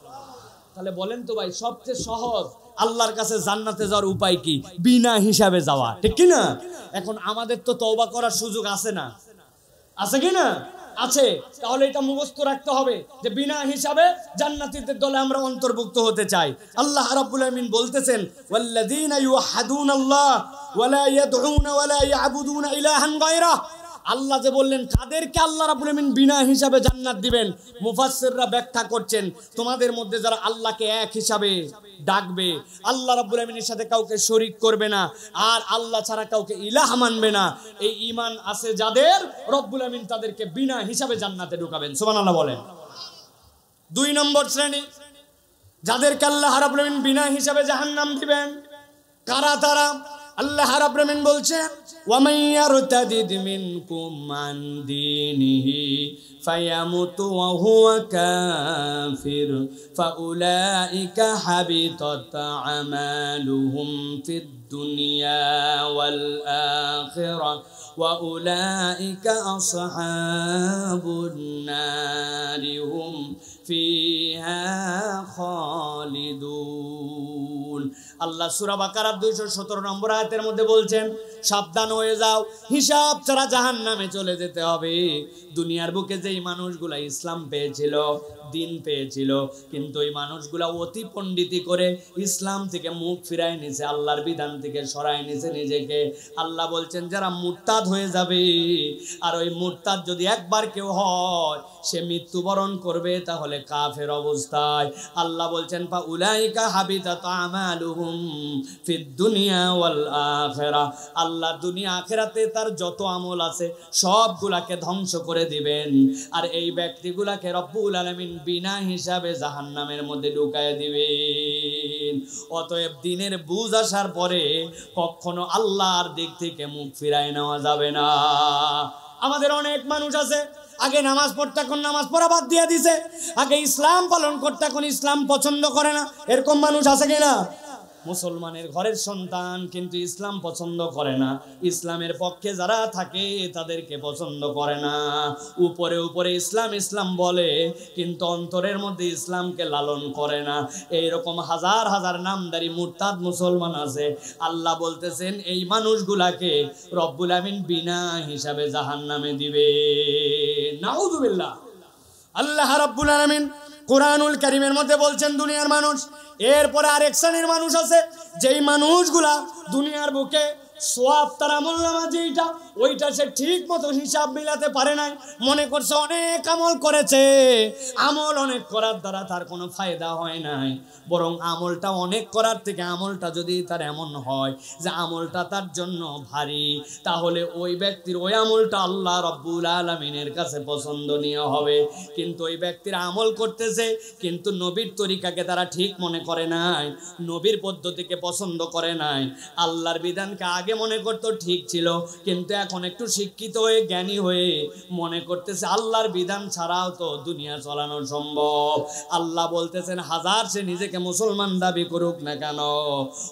তাহলে বলেন তো ভাই, সবচেয়ে সহজ আল্লাহর কাছে জান্নাতে যাওয়ার উপায় কি? বিনা হিসাবে যাওয়া, ঠিক কি না? এখন আমাদের তো তওবা করার সুযোগ আছে না? আছে কি না? আছে। তাহলে এটা মুখস্থ রাখতে হবে যে বিনা হিসাবে জান্নাতীদের দলে আমরা অন্তর্ভুক্ত হতে চাই। আল্লাহ রাব্বুল আমিন বলতেছেন ওয়াল্লাযীনা ইউহাদুনাল্লাহ ওয়া লা ইয়াদউনা ওয়া লা ইয়াবুদুনা ইলাহান গায়রাহ। আল্লাহ যে বললেন কাদেরকে আল্লাহ রাব্বুল আমিন বিনা হিসাবে জান্নাত দিবেন, মুফাসসিররা ব্যাখ্যা করছেন তোমাদের মধ্যে যারা আল্লাহকে এক হিসাবে ডাকবে, আল্লাহ রাব্বুল আমিনের সাথে কাউকে শরীক করবে না, আর আল্লাহ ছাড়া কাউকে ইলাহ মানবে না, এই ঈমান আছে যাদের, রব্বুল আমিন তাদেরকে বিনা হিসাবে জান্নাতে ঢুকাবেন। সুবহানাল্লাহ বলেন। দুই নম্বর শ্রেণী যাদেরকে আল্লাহ রাব্বুল আলামিন বিনা হিসাবে জাহান্নাম দিবেন। কারা তারা? আল্লাহ রাব্বুল আলামিন বলছেন, ওয়া মান ইয়ারতাদিদ মিনকুম আন দীনিহি ফায়ামুতু ওয়া হুয়া কাফির ফাউলাইকা হাবিতাত আমালুহুম ফিদ দুনিয়া ওয়াল আখিরাহ ওয়া উলাইকা আসহাবুন নারি হুম ফিহা খালিদুন। আল্লাহ সূরা বাকারার 217 নম্বর আয়াতের মধ্যে বলছেন, সাবধান হয়ে যাও, হিসাব ছাড়া জাহান্নামে চলে যেতে হবে। দুনিয়ার বুকে যেই মানুষগুলা ইসলাম পেয়েছিল, দিন পেয়েছিল, কিন্তু ওই মানুষগুলা অতি পণ্ডিতি করে ইসলাম থেকে মুখ ফিরায় নিছে, আল্লাহর বিধান থেকে সরায় নিছে নিজেকে। আল্লাহ বলছেন যারা মুরতাদ হয়ে যাবে, আর ওই মুরতাদ যদি একবার কেউ হয়, সে মৃত্যুবরণ করবে, তাহলে কাফের অবস্থায়। আল্লাহ বলছেন ফা উলাইকা হাবিতাত আমালুহুম ফিদ দুনিয়া ওয়াল আখিরাহ। আল্লাহ দুনিয়া আখিরাতে তার যত আমল আছে সবগুলাকে ধ্বংস করে দিবেন, আর এই ব্যক্তিগুলাকে রব্বুল আলামিন বিনা হিসাবে জাহান্নামের মধ্যে ঢুকায় দিবেন। অতএব দিনের বুঝ আসার পরে কখনো আল্লাহর দিক থেকে মুখ ফিরায় নেওয়া যাবে না। আমাদের অনেক মানুষ আছে, আগে নামাজ পড়তে এখন নামাজ পড়া বাদ দিয়ে দিছে, আগে ইসলাম পালন করতে এখন ইসলাম পছন্দ করে না। এরকম মানুষ আছে কিনা? মুসলমানের ঘরের সন্তান কিন্তু ইসলাম পছন্দ করে না, ইসলামের পক্ষে যারা থাকে তাদেরকে পছন্দ করে না। উপরে উপরে ইসলাম ইসলাম বলে, কিন্তু অন্তরের মধ্যে ইসলামকে লালন করে না। এইরকম হাজার হাজার নামদারি মুরতাদ মুসলমান আছে। আল্লাহ বলতেছেন এই মানুষগুলাকে রব্বুল আমিন বিনা হিসাবে জাহান্নামে দিবে। নাউযুবিল্লাহ। আল্লাহ রাব্বুল আলামিন কুরআনুল কারীমের মধ্যে বলছেন দুনিয়ার মানুষ। এরপরে আরেক শ্রেণীর মানুষ আছে, যেই মানুষগুলা দুনিয়ার বুকে সওয়াব তার আমলনামা যেইটা, ওইটা সে ঠিক মতো হিসাব মিলাতে পারে নাই। মনে করছে অনেক আমল করেছে, আমল অনেক করার দ্বারা তার কোনো ফায়দা হয় নাই, বরং আমলটা অনেক করার থেকে আমলটা যদি তার এমন হয় যে আমলটা তার জন্য ভারী, তাহলে ওই ব্যক্তির ওই আমলটা আল্লাহ রাব্বুল আলামিনের কাছে পছন্দনীয় হবে। কিন্তু ওই ব্যক্তির আমল করতেছে, কিন্তু নবীর তরিকাকে তারা ঠিক মনে করে নাই, নবীর পদ্ধতিকে পছন্দ করে নাই, আল্লাহর বিধানকে আগে মনে করতো ঠিক ছিল, কিন্তু এখন একটু শিক্ষিত হয়ে জ্ঞানী হয়ে মনে করতেছে আল্লাহর বিধান ছাড়াও তো দুনিয়া চালানো সম্ভব। আল্লাহ বলতেছেন হাজার সে নিজেকে মুসলমান দাবি করুক না কেন,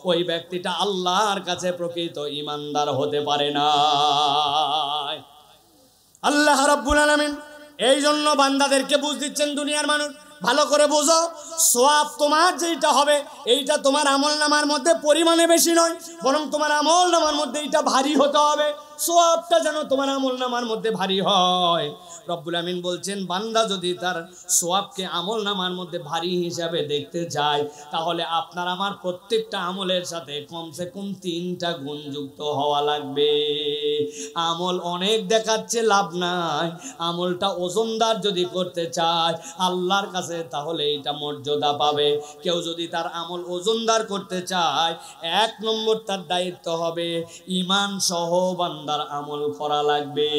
ওই ব্যক্তিটা আল্লাহর কাছে প্রকৃত ঈমানদার হতে পারে না। আল্লাহ রাব্বুল আলামিন এই জন্য বান্দাদেরকে বুঝ দিচ্ছেন, দুনিয়ার মানুষ ভালো করে বোঝো, সওয়াব তোমার যেটা হবে এইটা তোমার আমলনামার মধ্যে পরিমাণে বেশি নয়, বরং তোমার আমলনামার মধ্যে এইটা ভারী হতে হবে। সওয়াবটা যেন তোমার আমলনামার মধ্যে ভারী হয়। রব্বুল আমিন বলছেন বান্দা যদি তার সওয়াবকে আমলনামার মধ্যে ভারী হিসাবে দেখতে যায়, তাহলে আপনার আমার প্রত্যেকটা আমলের সাথে কমসে কম 3টা গুণ যুক্ত হওয়া লাগবে। আমল অনেক দেখাচ্ছে লাভ নাই, আমলটা ওজনদার যদি করতে চায় আল্লাহর কাছে, তাহলে এটা মর্যাদা পাবে। কেউ যদি তার আমল ওজনদার করতে চায়, 1 নম্বর তার দায়িত্ব হবে ঈমান সহ বান্দার আমল করা লাগবে।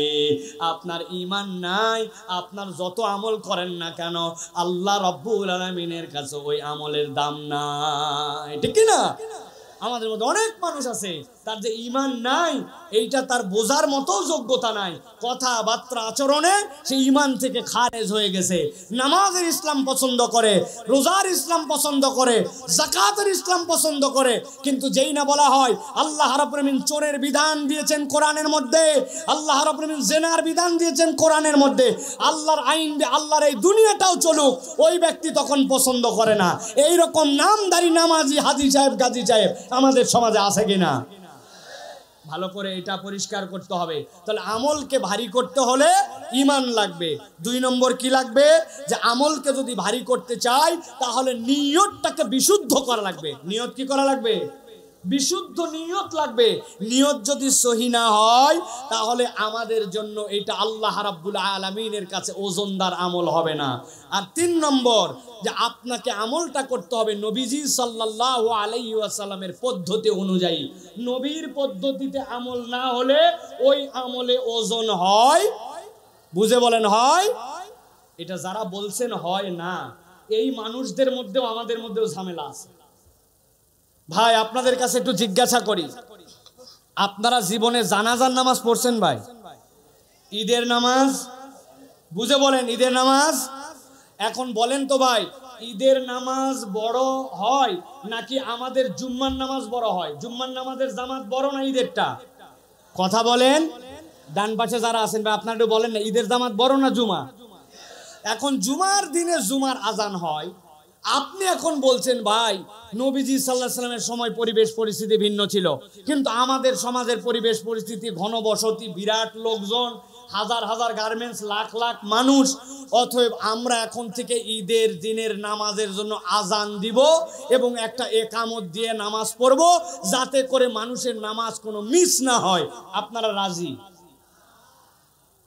আপনার ঈমান নাই, আপনার যত আমল করেন না কেন আল্লাহ রাব্বুল আলামিনের কাছে ওই আমলের দাম নাই, ঠিক কি না? আমাদের মধ্যে অনেক মানুষ আছে তার যে ঈমান নাই এইটা তার বোঝার মতো যোগ্যতা নাই, কথাবার্তা আচরণে সে ঈমান থেকে খারেজ হয়ে গেছে। নামাজের ইসলাম পছন্দ করে, রোজার ইসলাম পছন্দ করে, যাকাতের ইসলাম পছন্দ করে, কিন্তু যেই না বলা হয় আল্লাহ রাব্বুল আমিন চোরের বিধান দিয়েছেন কোরআনের মধ্যে, আল্লাহ রাব্বুল আমিন জিনার বিধান দিয়েছেন কোরআনের মধ্যে, আল্লাহর আইন দিয়ে আল্লাহর এই দুনিয়াটাও চলুক, ওই ব্যক্তি তখন পছন্দ করে না। এই রকম নামদারি নামাজি হাজী সাহেব গাজী সাহেব আমাদের সমাজে আছে কিনা? ভালো করে এটা পরিষ্কার করতে হবে। তাহলে আমলকে ভারী করতে হলে ঈমান লাগবে। 2 নম্বর কি লাগবে? যে আমলকে যদি ভারী করতে চাই তাহলে নিয়তটাকে বিশুদ্ধ করা লাগবে। নিয়ত কি করা লাগবে? বিশুদ্ধ নিয়ত লাগবে। নিয়ত যদি সহি না হয় তাহলে আমাদের জন্য এটা আল্লাহ রাব্বুল আলামিনের কাছে ওজনদার আমল হবে না। আর 3 নম্বর যে আপনাকে আমলটা করতে হবে নবীজি সাল্লাল্লাহু আলাইহি ওয়াসাল্লামের পদ্ধতি অনুযায়ী। নবীর পদ্ধতিতে আমল না হলে ওই আমলে ওজন হয়, বুঝে বলেন হয়? এটা যারা বলছেন হয় না, এই মানুষদের মধ্যেও আমাদের মধ্যেও ঝামেলা আছে। ভাই আপনাদের কাছে একটু জিজ্ঞাসা করি, আপনারা জীবনে জানাজার নামাজ পড়ছেন ভাই? ঈদের নামাজ বুঝে বলেন, ঈদের নামাজ। এখন বলেন তো ভাই, ঈদের নামাজ বড় হয় নাকি আমাদের জুম্মার নামাজ বড় হয়? জুম্মার নামাজের জামাত বড় না ঈদেরটা? কথা বলেন। ডান পাশে যারা আছেন ভাই আপনারা একটু বলেন না, ঈদের জামাত বড় না জুমা? এখন জুমার দিনে জুমার আজান হয়, আপনি এখন বলছেন ভাই নবীজি সাল্লাল্লাহু আলাইহি সাল্লামের সময় পরিবেশ পরিস্থিতি ভিন্ন ছিল, কিন্তু আমাদের সমাজের পরিবেশ পরিস্থিতি ঘনবসতি, বিরাট লোকজন, হাজার হাজার গার্মেন্টস, লাখ লাখ মানুষ, অতএব আমরা এখন থেকে ঈদের দিনের নামাজের জন্য আজান দিব এবং একটা একামত দিয়ে নামাজ পড়ব, যাতে করে মানুষের নামাজ কোনো মিস না হয়। আপনারা রাজি?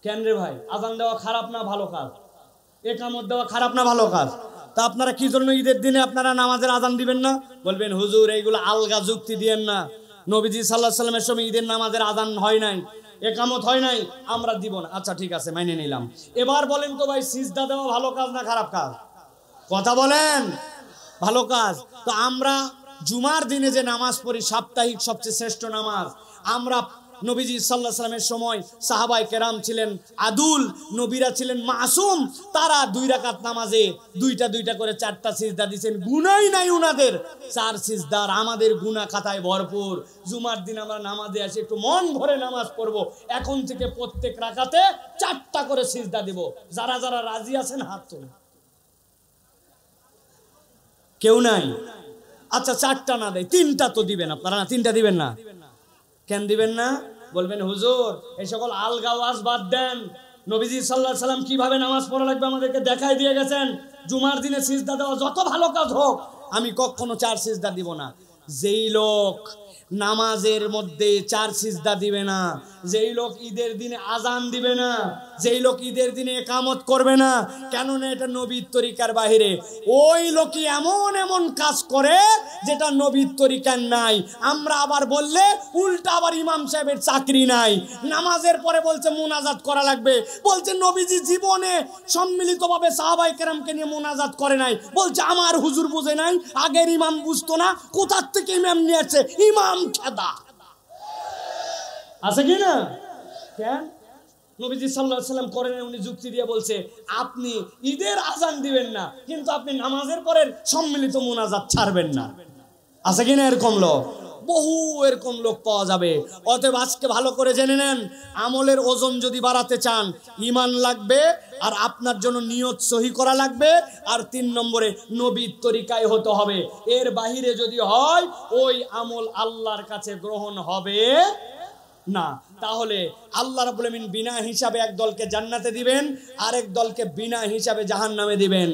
কেন রে ভাই? আজান দেওয়া খারাপ না ভালো কাজ? একামত দেওয়া খারাপ না ভালো কাজ? তা আপনারা কি জন্য ঈদের দিনে আপনারা নামাজের আজান দিবেন না? বলবেন হুজুর এইগুলো আলগা যুক্তি দিয়েন না, নবীজি সাল্লাল্লাহু আলাইহি সাল্লামের সময় ঈদের নামাজের আজান হয় নাই, একামত হয় নাই, আমরা দিব না। আচ্ছা ঠিক আছে, মেনে নিলাম। এবার বলেন তো ভাই, সিজদা দেওয়া ভালো কাজ না খারাপ কাজ? কথা বলেন। ভালো কাজ। তো আমরা জুমার দিনে যে নামাজ পড়ি, সাপ্তাহিক সবচেয়ে শ্রেষ্ঠ নামাজ, আমরা নবীজি সাল্লাল্লাহু আলাইহি ওয়াসাল্লামের সময় সাহাবায়ে কেরাম ছিলেন আদুল, নবীরা ছিলেন মাসুম, তারা 2 রাকাত নামাজে দুইটা দুইটা করে 4টা সিজদা দিবেন, গুনাহই নাই উনাদের 4 সিজদার। আমাদের গুনাহ খাতায় ভরপুর। জুমার দিন আমরা নামাজে আসি, একটু মন ভরে নামাজ পড়ব, এখন থেকে প্রত্যেক রাকাতে 4টা করে সিজদা দিব। যারা যারা রাজি আছেন হাত তুলুন। কেউ নাই? আচ্ছা 4টা না দেয় 3টা তো দিবেন আপনারা, না 3টা দিবেন না? কেন দিবেন না? বলবেন হুজুর এই সকল আলগা ওয়াজ বাদ দেন, নবীজি সাল্লাল্লাহু আলাইহি সাল্লাম কিভাবে নামাজ পড়া লাগবে আমাদেরকে দেখাই দিয়ে গেছেন। জুমার দিনে সিজদা দেওয়া যত ভালো কাজ হোক, আমি কখনো 4 সিজদা দিব না। যেই লোক নামাজের মধ্যে 4 সিজদা দিবে না, যেই লোক ঈদের দিনে আজান দিবে না, যেই লোক ঈদের দিনে একামত করবে না, কেননা এটা নবীর তরিকার বাহিরে, ওই লোকই এমন এমন কাজ করে যেটা নবীর তরিকার নাই। আমরা আবার বললে উল্টা আবার ইমাম সাহেবের চাকরি নাই, নামাজের পরে বলছে মুনাজাত করা লাগবে, বলছে নবীজি জীবনে সম্মিলিতভাবে সাহাবায়ে কেরামকে নিয়ে মুনাজাত করে নাই, বলছে আমার হুজুর বুঝে নাই, আগের ইমাম বুঝতো না, কোথার থেকে ইমাম নিয়ে আসছে? ইমাম খেদা আছে কি না? কেন নবীজি সাল্লাল্লাহু আলাইহি সাল্লাম করেন? উনি যুক্তি দিয়ে বলছে আপনি ঈদের আজান দিবেন না, কিন্তু আপনি নামাজের পরে সম্মিলিত মুনাজাত ছাড়বেন না। আছে কি না এরকম লোক? বহু এরকম লোক পাওয়া যাবে। অতএব আজকে ভালো করে জেনে নেন, আমলের ওজন যদি বাড়াতে চান, ঈমান লাগবে, আর আপনার জন্য নিয়ত সহি করা লাগবে, আর 3 নম্বরে নবীর তরিকায় হতে হবে। এর বাহিরে যদি হয় ওই আমল আল্লাহর কাছে গ্রহণ হবে না। তাহলে আল্লাহ রাব্বুল আমিন বিনা হিসাবে এক দলকে জান্নাতে দিবেন, আরেক দলকে বিনা হিসাবে জাহান্নামে দিবেন।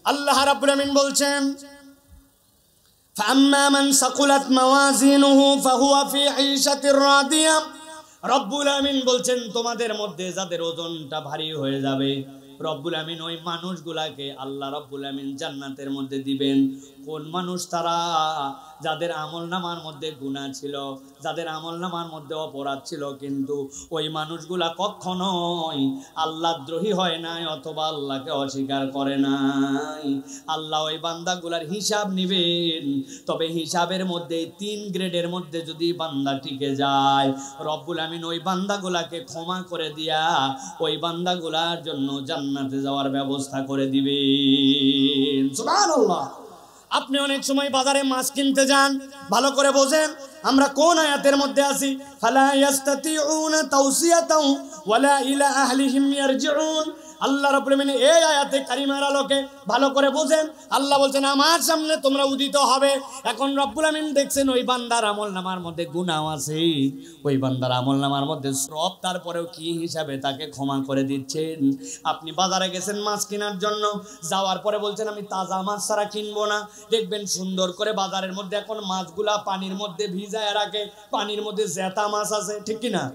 আল্লাহ রাব্বুল আমিন বলছেন فأما من ثقلت موازينه فهو في عيشة راضية। রব্বুল আমিন বলছেন তোমাদের মধ্যে যাদের ওজনটা ভারী হয়ে যাবে, রব্বুল আমিন ওই মানুষগুলাকে আল্লাহ রব্বুল আমিন জান্নাতের মধ্যে দিবেন। কোন মানুষ তারা? যাদের আমলনামার মধ্যে গুনাহ ছিল, যাদের আমলনামার মধ্যে অপরাধ ছিল, কিন্তু ওই মানুষগুলা কখনোই আল্লাহদ্রোহী হয় নাই অথবা আল্লাহকে অস্বীকার করে নাই। আল্লাহ ওই বান্দাগুলার হিসাব নেবেন, তবে হিসাবের মধ্যে 3 গ্রেডের মধ্যে যদি বান্দা টিকে যায়, রব্বুল আমিন ওই বান্দাগুলাকে ক্ষমা করে দিয়া ওই বান্দাগুলার জন্য জান্নাতে যাওয়ার ব্যবস্থা করে দিবেন। সুবহানাল্লাহ। আপনি অনেক সময় বাজারে মাছ কিনতে যান, ভালো করে বোঝেন আমরা কোন আয়াতের মধ্যে আছি। ফালা ইয়াস্তাতিউনা তাওসিয়াতাও ওয়ালা ইলা আহলিহিম ইয়ারজিউন। আল্লাহ রাব্বুল আমিন এই আয়াতে কারিমার আলোকে ভালো করে বোঝেন। আল্লাহ বলছেন আমার সামনে তোমরা উদিত হবে। এখন রব্বুল আমিন দেখছেন ওই বান্দার আমলনামার মধ্যে গুনাহ আছে, ওই বান্দার আমলনামার মধ্যে সব, তারপরেও কি হিসাবে তাকে ক্ষমা করে দিচ্ছেন। আপনি বাজারে গেছেন মাছ কেনার জন্য, যাওয়ার পরে বলছেন আমি তাজা মাছ ছাড়া কিনবো না। দেখবেন সুন্দর করে বাজারের মধ্যে এখন মাছগুলা পানির মধ্যে ভিজায় রাখে, পানির মধ্যে জেতা মাছ আছে, ঠিক কিনা?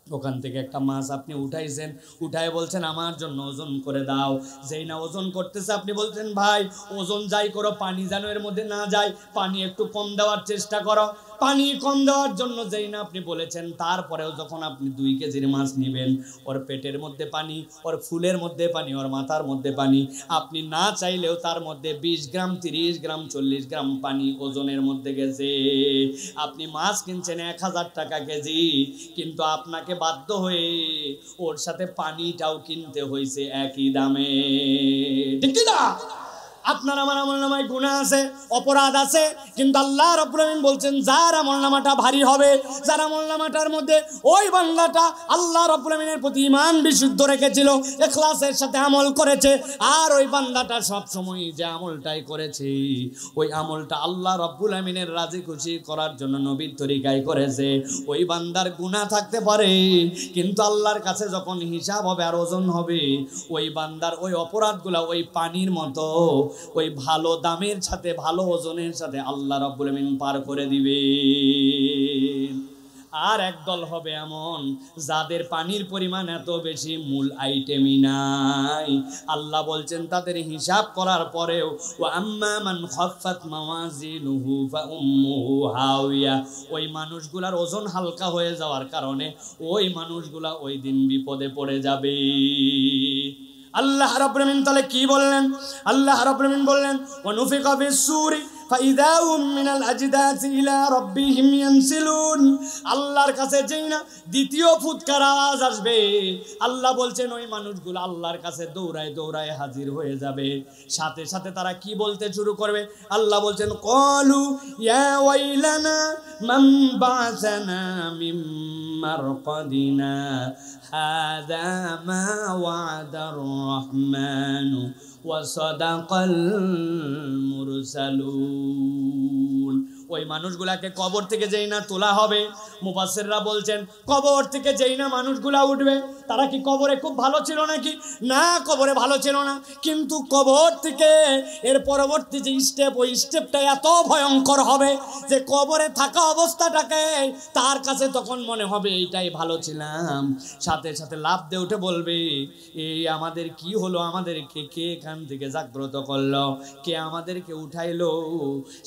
ওখান থেকে একটা মাছ আপনি উঠাইছেন, উঠায় বলছেন আমার জন্য ওজন করে দাও। যেই না ওজন করতেছে আপনি বলছেন ভাই ওজন যাই করো, পানি যেন এর মধ্যে না যায়, পানি একটু কম দেওয়ার চেষ্টা করো। পানি কম দেওয়ার জন্য যেই না আপনি বলেছেন, তারপরেও যখন আপনি 2 কেজির মাছ নেবেন, ওর পেটের মধ্যে পানি, ওর ফুলের মধ্যে পানি, ওর মাথার মধ্যে পানি, আপনি না চাইলেও তার মধ্যে 20 গ্রাম 30 গ্রাম 40 গ্রাম পানি ওজনের মধ্যে গেছে। আপনি মাছ কিনছেন 1000 টাকা কেজি, কিন্তু আপনাকে বাধ্য হয়ে ওর সাথে পানিটাও কিনতে হয়েছে একই দামে, ঠিক না? আপনার আমার আমলনামায় গুনাহ আছে, অপরাধ আছে, কিন্তু আল্লাহ রাব্বুল আলামিন বলছেন যার আমলনামাটা ভারী হবে, যার আমলনামাটার মধ্যে ওই বান্দাটা আল্লাহ রাব্বুল আলামিনের প্রতি ঈমান বিশুদ্ধ রেখেছিল, ইখলাসের সাথে আমল করেছে, আর ওই বান্দাটা সব সময় যে আমলটাই করেছে, ওই আমলটা আল্লাহ রাব্বুল আলামিনের রাজি খুশি করার জন্য নবীর তরিকায় করেছে, ওই বান্দার গুনাহ থাকতে পারে, কিন্তু আল্লাহর কাছে যখন হিসাব হবে আর ওজন হবে, ওই বান্দার ওই অপরাধগুলা ওই পানির মতো, ওই ভালো দামের সাথে ভালো ওজনের সাথে আল্লাহ রাব্বুল আমিন পার করে দিবে। আর একদল হবে এমন যাদের পানির পরিমাণ এত বেশি, মূল আইটেমই নাই, আল্লাহ বলছেন তাদের হিসাব করার পরেও ওয়া আম্মা মান খাফফাত মাওয়াজিনুহু ফাউম্মুহু হাওিয়া, ওই মানুষগুলার ওজন হালকা হয়ে যাওয়ার কারণে ওই মানুষগুলা ওই দিন বিপদে পড়ে যাবে। আল্লাহ রাব্বুল আমিন তাহলে কি বললেন? আল্লাহ রাব্বুল আমিন বললেন ওয়া নুফিকা ফিস-সূরি ফাইদা হুম মিনাল আজদাসি ইলা রাব্বিহিম ইয়ানসিলুন। আল্লাহর কাছে যেই না দ্বিতীয় ফুৎকার আওয়াজ আসবে, আল্লাহ বলছেন ওই মানুষগুলো আল্লাহর কাছে দৌড়ায় দৌড়ায় হাজির হয়ে যাবে। সাথে সাথে তারা কি বলতে শুরু করবে? আল্লাহ বলছেন ক্বালু ইয়া ওয়াইলানা মান বা'সানা মিন মারকাদিনা হাযা মা ওয়া'দার রাহমানু ওয়া সাদাকাল মুরসালুন। ওই মানুষগুলাকে কবর থেকে যেই না তোলা হবে, মুফাসসিররা বলছেন কবর থেকে যেই না মানুষগুলা উঠবে, তারা কি কবরে খুব ভালো ছিল নাকি? না, কবরে ভালো ছিল না, কিন্তু কবর থেকে এর পরবর্তী যে স্টেপ, ওই স্টেপটা এত ভয়ঙ্কর হবে যে কবরে থাকা অবস্থাটাকে তার কাছে তখন মনে হবে এইটাই ভালো ছিলাম। সাথে সাথে লাফ দিয়ে উঠে বলবে এই আমাদের কি হলো, আমাদেরকে কে এখান থেকে জাগ্রত করলো, কে আমাদেরকে উঠাইলো?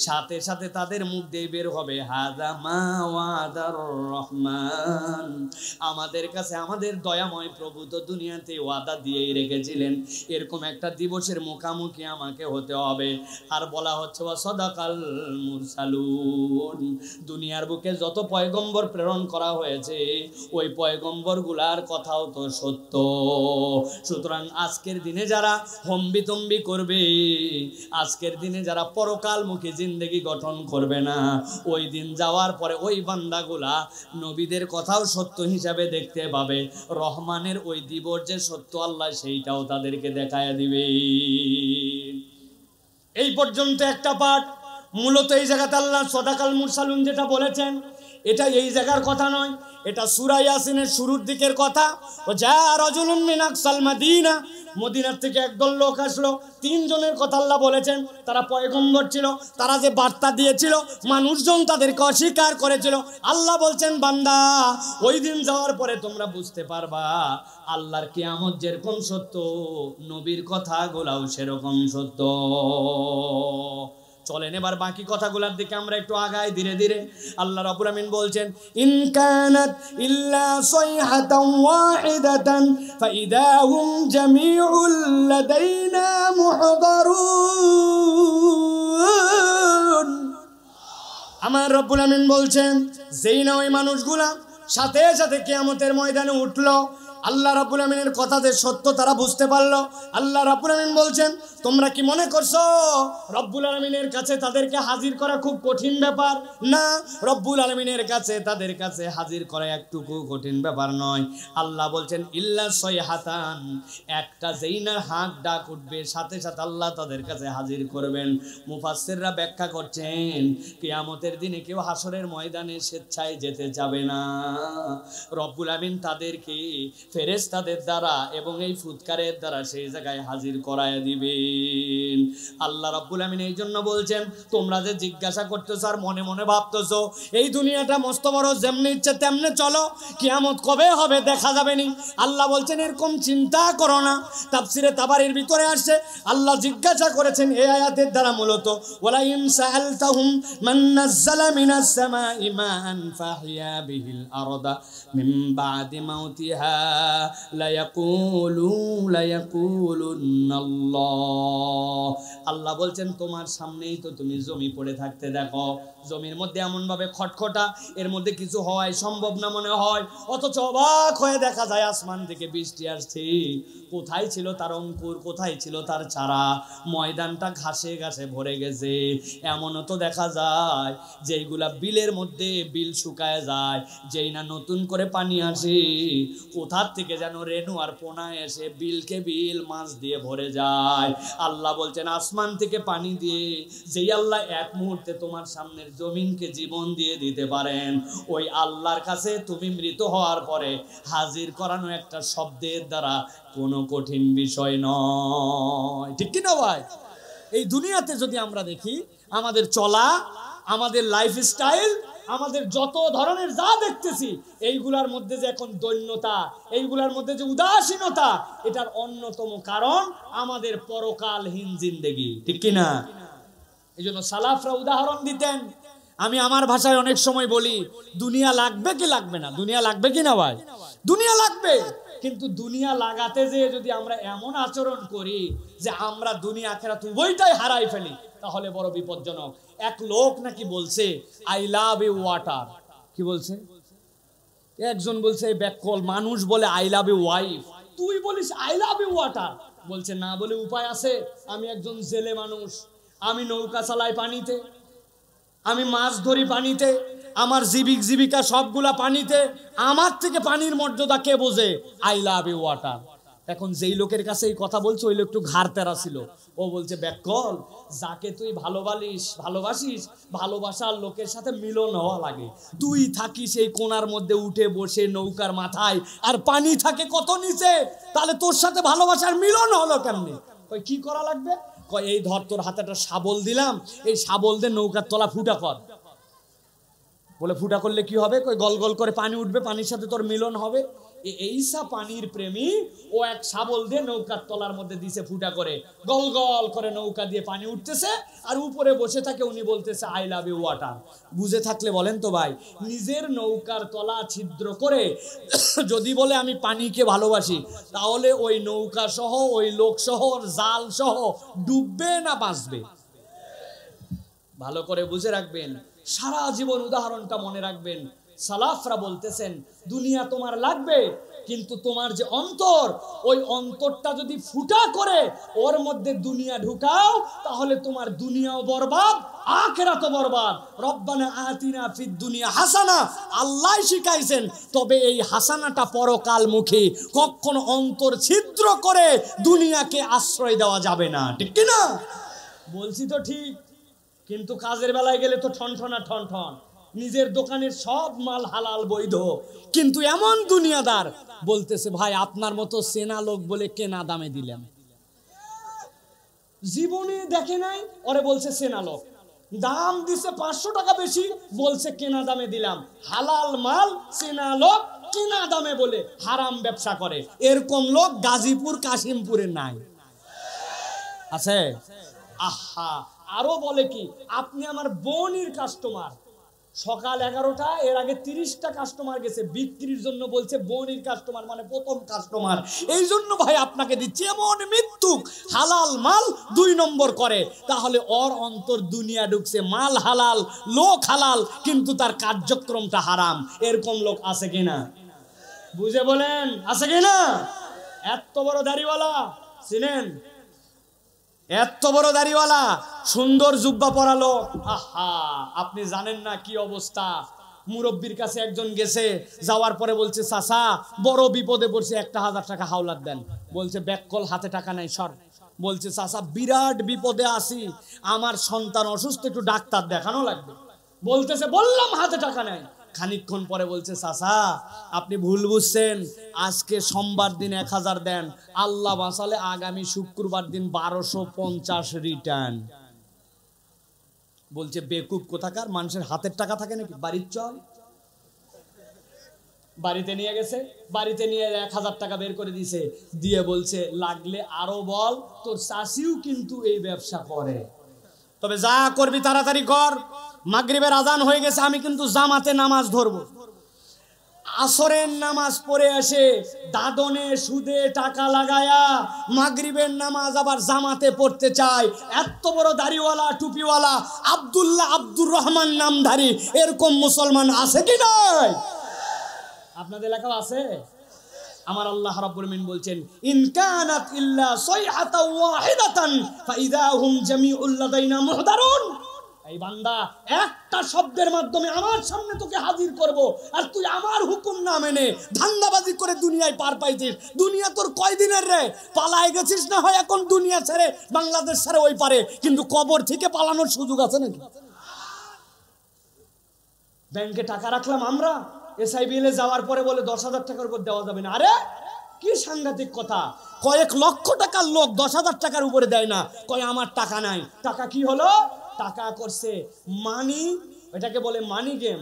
সাথে সাথে তাদের মুখ দিয়ে বের হবে হাযা মা ওয়াদার রহমান, আমাদের কাছে আমাদের দয়াময় প্রভু তো দুনিয়াতে ওয়াদা দিয়েই রেখেছিলেন, এরকম একটা দিবসের মুখোমুখি আমাকে হতে হবে। আর বলা হচ্ছে ওয়া সাদাকাল মুরসালুন, দুনিয়ার বুকে যত পয়গম্বর প্রেরণ করা হয়েছে ওই পয়গম্বরগুলার কথাও তো সত্য। সুতরাং আজকের দিনে যারা হম্বিতম্বি করবে, আজকের দিনে যারা পরকালমুখী জিন্দেগি গঠন করবে না, ওই দিন যাওয়ার পরে ওই বান্দাগুলা নবীদের কথাও সত্য হিসাবে দেখতে পাবে, রহমানের ওই দিবস যে সত্য আল্লাহ সেইটাও তাদেরকে দেখায় দিবে। এই পর্যন্ত একটা পাঠ। মূলত এই জায়গাতে আল্লাহ সাদাকাল মুরসালুন যেটা বলেছেন এটা এই জায়গার কথা নয়, এটা সূরা ইয়াসিনের শুরুর দিকের কথা। ও যা রাজুলুম মিন আকসাল মাদিনা, মদিনার থেকে একদল লোক আসলো, 3 জনের কথা আল্লাহ বলেছেন, তারা পয়গম্বর ছিল, তারা যে বার্তা দিয়েছিল মানুষজন তাদেরকে অস্বীকার করেছিল। আল্লাহ বলছেন বান্দা ওই দিন যাওয়ার পরে তোমরা বুঝতে পারবা আল্লাহর কিয়ামত যেরকম সত্য, নবীর কথাগুলাও সেরকম সত্য। চলেন এবার বাকি কথাগুলোর দিকে আমরা একটু আগাই ধীরে ধীরে। আল্লাহ রাব্বুল আমিন বলছেন ইন কানাত ইল্লা সাইহাতান ওয়াহিদাতান ফাইদা হুম জামিউল লাদাইনা মুহদারুন। আমার রাব্বুল আমিন বলছেন যেই না ওই মানুষগুলা সাথে সাথে কিয়ামতের ময়দানে উঠলো, আল্লাহ রাব্বুল আমিনের কথা যে সত্য তারা বুঝতে পারলো। আল্লাহ রাব্বুল আমিন বলছেন তোমরা কি মনে করছো রব্বুল আলামিনের কাছে তাদেরকে হাজির করা খুব কঠিন ব্যাপার? না, রব্বুল আলামিনের কাছে তাদের কাছে হাজির করা একটুকু কঠিন ব্যাপার নয়। আল্লাহ বলছেন ইল্লা সাইহাতান, একটা যেই না হাঁক ডাক উঠবে সাথে সাথে আল্লাহ তাদের কাছে হাজির করবেন। মুফাসসিররা ব্যাখ্যা করছেন কিয়ামতের দিনে কেউ হাসরের ময়দানে স্বেচ্ছায় যেতে যাবে না, রব্বুল আমিন তাদেরকে ফেরেশতাদের দ্বারা এবং এই ফুৎকারের দ্বারা সেই জায়গায় হাজির করায় দিবেন। আল্লাহ রাব্বুল আমিন এই জন্য বলছেন, তোমরা যে জিজ্ঞাসা করতেছো আর মনে মনে ভাবতেছো এই দুনিয়াটা মস্ত বড়, যেমনি ইচ্ছে তেমনি চলো, কিয়ামত কবে হবে দেখা যাবে নি। আল্লাহ বলছেন এরকম চিন্তা করো না। তাফসিরে তাবারির ভিতরে আসছে, আল্লাহ জিজ্ঞাসা করেছেন এই আয়াতের দ্বারা মূলত, ওয়ালা ইন সাআলতাহুম মান নাযালা মিনাস সামাই মাআন ফাহিয়া বিহিল আরদা মিন বাদি মাউতিহা লায়াকুলুন্নাল্লাহ। আল্লাহ বলছেন তোমার সামনেই তো তুমি জমি পড়ে থাকতে দেখো, জমির মধ্যে এমন ভাবে খটখটা, এর মধ্যে কিছু হওয়াই সম্ভব না মনে হয়, অথচ অবাক হয়ে দেখা যায় আসমান থেকে বৃষ্টি আসছে। কোথায় ছিল তার অঙ্কুর, কোথায় ছিল তার চারা? ময়দানটা ঘাসে ঘাসে ভরে গেছে। এমনও তো দেখা যায় যেইগুলা বিলের মধ্যে বিল শুকায় যায়, যেই না নতুন করে পানি আসে, কোথার থেকে যেন রেণু আর পোনা এসে বিলকে বিল মাছ দিয়ে ভরে যায়। আল্লাহ বলছেন আসমান থেকে পানি দিয়ে যেই আল্লাহ এক মুহূর্তে তোমার সামনের জমিনকে জীবন দিয়ে দিতে পারেন, ওই আল্লাহর কাছে তুমি মৃত হওয়ার পরে হাজির করানো একটা শব্দের দ্বারা কোনো কঠিন বিষয় নয়। ঠিক কি না ভাই? এই দুনিয়াতে যদি আমরা দেখি আমাদের চলা, আমাদের লাইফস্টাইল, আমাদের যত ধরনের যা দেখতেছি, এইগুলার মধ্যে যে এখন দৈন্যতা, এইগুলার মধ্যে যে উদাসীনতা, এটার অন্যতম কারণ আমাদের পরকালহীন জিন্দেগি। ঠিক কিনা? এই জন্য সালাফরা উদাহরণ দিতেন। আমি আমার ভাষায় অনেক সময় বলি, দুনিয়া লাগবে কি লাগবে না? দুনিয়া লাগবে কি না ভাই? দুনিয়া লাগবে, কিন্তু দুনিয়া লাগাতে যে যদি আমরা এমন আচরণ করি যে আমরা দুনিয়া আখিরাত উভয়টাই হারাই ফেলি, তাহলে বড় বিপজ্জনক। এক লোক নাকি বলছে আই লাভ ইউ ওয়াটার। কি বলছে? একজন বলছে ব্যাককল, মানুষ বলে আই লাভ ইউ ওয়াইফ, তুই বলিস আই লাভ ইউ ওয়াটার। বলছে না বলে উপায় আছে, আমি একজন জেলে মানুষ, আমি নৌকা চালাই পানিতে, আমি মাছ ধরি পানিতে, আমার জীবিকা সবগুলা পানিতে, আমার থেকে পানির মর্যাদা কে বোঝে? I love you water. এখন যেই লোকের কাছে এই কথা বলছে ওই লোক একটু ঘাড় তেরা ছিল। ও বলছে ব্যাককল, যাকে তুই ভালোবাসিস, ভালোবাসার লোকের সাথে মিলন হওয়া লাগে। তুই থাকিস এই কোণার মধ্যে উঠে বসে নৌকার মাথায়, আর পানি থাকে কত নিচে, তাহলে তোর সাথে ভালোবাসার মিলন হলো কেমনে? কই কি করা লাগবে? কয় এই ধর তোর হাতে একটা শাবল দিলাম, এই শাবল দিয়ে নৌকার তলা ফুটা কর। বলে ফুটা করলে কি হবে? কই গল গল করে পানি উঠবে, পানির সাথে তোর মিলন হবে। এইসা পানির প্রেমী ও এক শাবল দিয়ে নৌকার তলার মধ্যে দিছে ফুটা করে, গল গল করে নৌকা দিয়ে পানি উঠতেছে, আর উপরে বসে থাকে উনি বলতেছে আই লাভ ইউ ওয়াটার। বুঝে থাকলে বলেন তো ভাই, নিজের নৌকার তলা ছিদ্র করে যদি বলে আমি পানিকে ভালোবাসি, তাহলে ওই নৌকা সহ, ওই লোক সহ, জাল সহ ডুববে না বাঁচবে? ভালো করে বুঝে রাখবেন, সারা জীবন উদাহরণটা মনে রাখবেন। সালাফরা বলতেছেন দুনিয়া তোমার লাগবে, কিন্তু তোমার যে অন্তর, ওই অন্তরটা যদি ফুটা করে ওর মধ্যে দুনিয়া ঢুকাও, তাহলে তোমার দুনিয়াও বরবাদ, আখিরাতও বরবাদ। রব্বানা আতিনা ফিদ দুনিয়া হাসানা, আল্লাহ শিখাইছেন। তবে এই হাসানাটা পরকালমুখী, কখনো অন্তর ছিদ্র করে দুনিয়াকে আশ্রয় দেওয়া যাবে না। ঠিক কি না? বলছি তো ঠিক, কিন্তু কাজের বেলায় গেলে তো ঠনঠনা ঠনঠন। নিজের দোকানের সব মাল হালাল বৈধ, কিন্তু এমন দুনিয়াদার বলতেছে ভাই আপনার মতো সেনা লোক বলে কেনা দামে দিলাম। জীবনে দেখে নাই, ওরে বলছে সেনা লোক, দাম দিছে 500 টাকা বেশি, বলছে কেনা দামে দিলাম। হালাল মাল সেনা লোক কেনা দামে বলে হারাম ব্যবসা করে। এরকম লোক গাজীপুর কাশিমপুরে নাই, আছে? আহা, আরো বলে কি, আপনি আমার বোনের কাস্টমার, সকাল 11টা, এর আগে 30টা কাস্টমার গেছে বিক্রির জন্য, বলছে বোনের কাস্টমার মানে প্রথম কাস্টমার, এই জন্য ভাই আপনাকে দিচ্ছি। এমন মৃত্যুক হালাল মাল 2 নম্বর করে, তাহলে ওর অন্তর দুনিয়া ঢুকছে, মাল হালাল, লোক হালাল, কিন্তু তার কার্যক্রমটা হারাম। এরকম লোক আছে কিনা? বুঝে বলেন, আছে কিনা? এত বড় দাড়িওয়ালা চিনেন? এত বড় দাড়িওয়ালা, সুন্দর জুব্বা পরালো, আহা, আপনি জানেন না কি অবস্থা। মুরব্বির কাছে একজন গেছে, যাওয়ার পরে বলছে চাচা বড় বিপদে পড়ছে, 1000 টাকা হাওলাত দেন। বলছে ব্যাককল, হাতে টাকা নাই, সর। বলছে চাচা বিরাট বিপদে আছি, আমার সন্তান অসুস্থ, একটু ডাক্তার দেখানো লাগবে। বলতেছে বললাম হাতে টাকা নাই। খানিকক্ষণ পরে বলছে, চাচা আপনি ভুল বুঝছেন, আজকে সোমবার দিন 1000 দেন, আল্লাহ বাঁচালে আগামী শুক্রবার দিন 1250 রিটার্ন। বলছে বেকুব কোথাকার, মানুষের হাতের টাকা থাকে নাকি? বাড়ির চল। বাড়িতে নিয়ে গেছে, বাড়িতে নিয়ে 1000 টাকা বের করে দিছে, দিয়ে বলছে লাগলে আরো বল, তোর চাষিও কিন্তু এই ব্যবসা করে, তবে যা করবি তাড়াতাড়ি কর। মাগরিবের আজান হয়ে গেছে, আমি কিন্তু জামাতে নামাজ ধরবো। আসরের নামাজ পড়ে আসে, দাদনে সুদে টাকা লাগায়া মাগরিবের নামাজ আবার জামাতে পড়তে চায়। এত বড় দাড়িওয়ালা টুপিওয়ালা আব্দুল্লাহ আব্দুর রহমান নামধারী এরকম মুসলমান আছে কি নাই? আপনাদের এলাকাও আছে? আমার আল্লাহ রাব্বুল আমিন বলছেন, ইন কানাত ইল্লা সাইহাতাও ওয়াহিদাতান ফাইযা হুম জামিউল লাদাইনা মুহদারুন। এই বান্দা, একটা শব্দের মাধ্যমে আমার সামনে তোকে হাজির করব, আর তুই আমার হুকুম না মেনে ধান্দাবাজি করে দুনিয়ায় পার পাইছিস। দুনিয়া তোর কয়দিনের রে? পালায় গেছিস না হয় এখন দুনিয়া ছেড়ে, বাংলাদেশ ছেড়ে ওই পারে, কিন্তু কবর থেকে পালানোর সুযোগ আছে নাকি? ব্যাংকে টাকা রাখলাম আমরা, এসআইবিএলে যাওয়ার পরে বলে 10,000 টাকার উপর দেওয়া যাবে না। আরে কি সাংঘাতিক কথা! কয়েক লক্ষ টাকার লোক 10,000 টাকার উপরে দেয় না, কয় আমার টাকা নাই। টাকা কি হলো? টাকা করছে মানি, এটাকে বলে মানি গেম।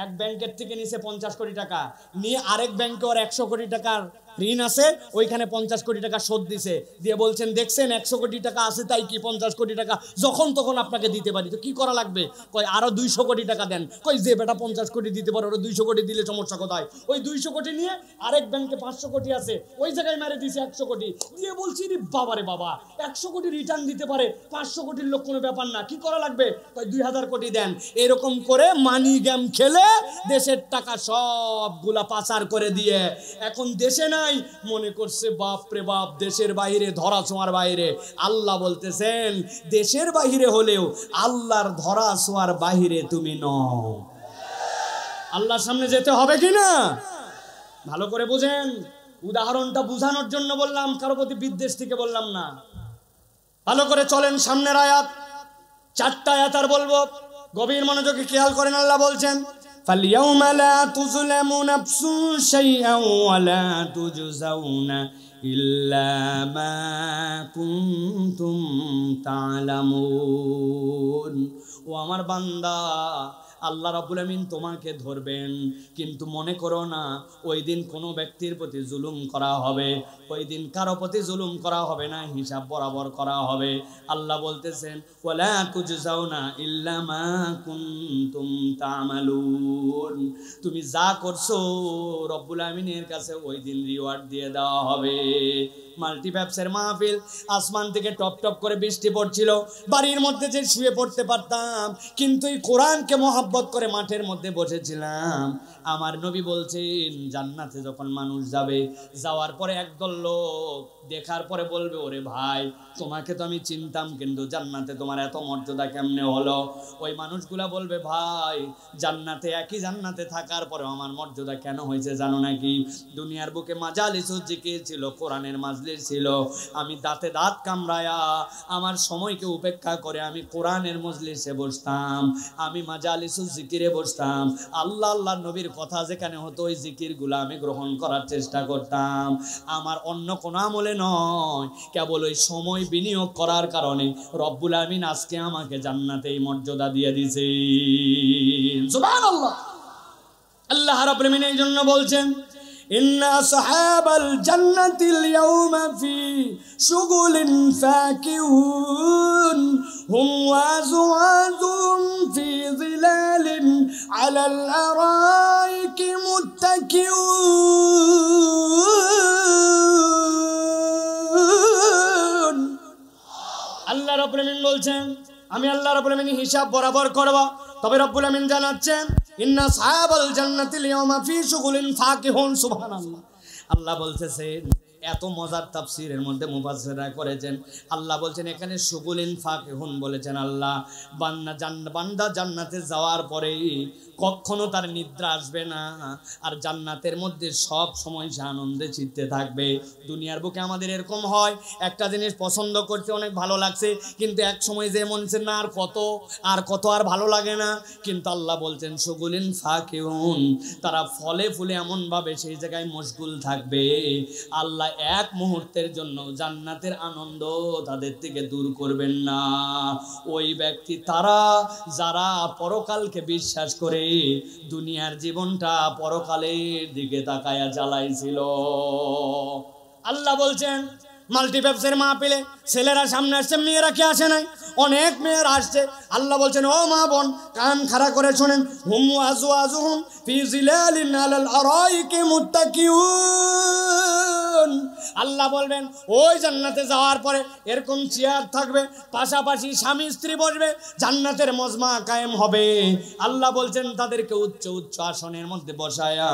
এক ব্যাংকের থেকে নিছে 50 কোটি টাকা, নিয়ে আরেক ব্যাংকে ওর 100 কোটি টাকার ঋণ আছে, ওইখানে 50 কোটি টাকা শোধ দিছে, দিয়ে বলছেন দেখছেন 100 কোটি টাকা আছে তাই কি 50 কোটি টাকা যখন তখন আপনাকে দিতে পারি, তো কি করা লাগবে? কয় আরো 200 কোটি টাকা দেন। কই যে বেটা 50 কোটি দিতে পারে, ওরা 200 কোটি দিলে সমস্যা কোথায়? ওই 200 কোটি নিয়ে আরেক ব্যাংকে 500 কোটি আছে, ওই জায়গায় মেরে দিছে 100 কোটি, দিয়ে বলছি রে বাবা রে বাবা, 100 কোটি রিটার্ন দিতে পারে, 500 কোটির লোক কোনো ব্যাপার না, কি করা লাগবে? কয় 2000 কোটি দেন। এরকম করে মানি গেম খেলে দেশের টাকা সবগুলা পাচার করে দিয়ে এখন দেশে নাই, মনে করছে বাপ রে বাপ দেশের বাইরে, ধরা ছোঁয়ার বাইরে। আল্লাহ বলতেছেন দেশের বাইরে হলেও আল্লাহর ধরা ছোঁয়ার বাইরে তুমি নও। আল্লাহর সামনে যেতে হবে কিনা ভালো করে বুঝেন। উদাহরণটা বুঝানোর জন্য বললাম, কারো প্রতি বিদ্বেষ থেকে বললাম না। ভালো করে চলেন, সামনের আয়াত 4টা আয়াত আর বলবো, গভীর মনোযোগে খেয়াল করেন। আল্লাহ বলছেন, فَالْيَوْمَ لَا تُظْلَمُ نَفْسٌ شَيْئًا وَلَا تُجْزَوْنَ إِلَّا مَا كُنتُمْ تَعْلَمُونَ। ও আমার বান্দা, আল্লাহ রাব্বুল আমিন তোমাকে ধরবেন, কিন্তু মনে করো না ওই দিন কোনো ব্যক্তির প্রতি জুলুম করা হবে, ওই দিন কারো প্রতি জুলুম করা হবে না, হিসাব বরাবর করা হবে। আল্লাহ বলতেছেন, ওয়ালা তুজজাউনা ইল্লা মা কুনতুম তা'মালুন। তুমি যা করছো রব্বুল আমিনের কাছে ওই দিন রিওয়ার্ড দিয়ে দেওয়া হবে। মাল্টিপ্যাপসের মাহফিল, আসমান থেকে টপ টপ করে বৃষ্টি পড়ছিল, বাড়ির মধ্যে যে শুয়ে পড়তে পারতাম, কিন্তু এই কোরআনকে মহব্বত করে মাঠের মধ্যে বসেছিলাম। আমার নবী বলছেন জান্নাতে যখন মানুষ যাবে, যাওয়ার পরে একদল লোক দেখার পরে বলবে, ওরে ভাই তোমাকে তো আমি চিনতাম, কিন্তু জান্নাতে তোমার এত মর্যাদা কেমনে হলো? ওই মানুষগুলা বলবে, ভাই জান্নাতে, একই জান্নাতে থাকার পরে আমার মর্যাদা কেন হয়েছে জানো নাকি? দুনিয়ার বুকে মাজালিসুজ জিকির ছিল, কোরআনের মাজলিস ছিল, আমি দাঁতে দাঁত কামড়ায়া আমার সময়কে উপেক্ষা করে আমি কোরআনের মজলিসে বসতাম, আমি মাজালিসুজ জিকিরে বসতাম, আল্লাহ আল্লাহ নবীর কথা যেখানে হতো ওই জিকিরগুলো আমি গ্রহণ করার চেষ্টা করতাম। আমার অন্য কোনো আমলে নয়, কেবল ওই সময় বিনিয়োগ করার কারণে রব্বুল আমিন আজকে আমাকে জান্নাতে এই মর্যাদা দিয়ে দিয়েছে। সুবহানাল্লাহ। আল্লাহ রাব্বুল আমিন এই জন্য বলছেন, ইন্না আসহাবাল জান্নাতিল ইয়াওমা ফি শুগুলিন ফাকিহুন হুম ওয়াজওয়াজুম ফি যিলালিন আলাল আরাইকি মুত্তাকিউন। আল্লাহ রাব্বুল আমিন বলছেন, আমি আল্লাহ রাব্বুল আমিন হিসাব বরাবর করব। তবে রব্বুল আমিন জানাচ্ছেন, ইন্না আসহাবাল জান্নাতিল ইয়াওমা ফি শুগুলিন ফাকিহুন। সুবহানাল্লাহ। আল্লাহ বলতেছেন এত মজার তাফসীরের মধ্যে মুফাসসিররা করেছেন। আল্লাহ বলছেন এখানে শুগুলিন ফাকিহুন বলেছেন আল্লাহ, বান্দা জান্নাতে যাওয়ার পরে কখনো তার নিদ্রা আসবে না, আর জান্নাতের মধ্যে সব সময় সে আনন্দে চিত্তে থাকবে। দুনিয়ার বুকে আমাদের এরকম হয়, একটা জিনিস পছন্দ করতে অনেক ভালো লাগছে, কিন্তু এক সময় যে মনে হচ্ছে না আর কত আর ভালো লাগে না। কিন্তু আল্লাহ বলছেন শুগুলিন ফাকিহুন, তারা ফলে ফুলে এমনভাবে সেই জায়গায় মশগুল থাকবে, আল্লাহ এক মুহূর্তের জন্য জান্নাতের আনন্দ তাদের থেকে দূর করবেন না। ওই ব্যক্তি তারা যারা পরকালকে বিশ্বাস করে দুনিয়ার জীবনটা পরকালের দিকে তাকায়া জ্বালাইছিল। আল্লাহ বলছেন মাল্টিপ্যাপসের মাহফিলে ছেলেরা সামনে আসছে, মেয়েরা কি আসে নাই? অনেক মেয়েরা আসছে। আল্লাহ বলছেন ও মা বোন কান খাড়া করে শোনেন, হুম আজওয়াজুহুম ফি জিলালিন আলাল আরাইকি মুত্তাকিউন। আল্লাহ বলবেন ওই জান্নাতে যাওয়ার পরে এরকম চেয়ার থাকবে, পাশাপাশি স্বামী স্ত্রী বসবে, জান্নাতের মজমা কায়েম হবে। আল্লাহ বলছেন তাদেরকে উচ্চ উচ্চ আসনের মধ্যে বসায়া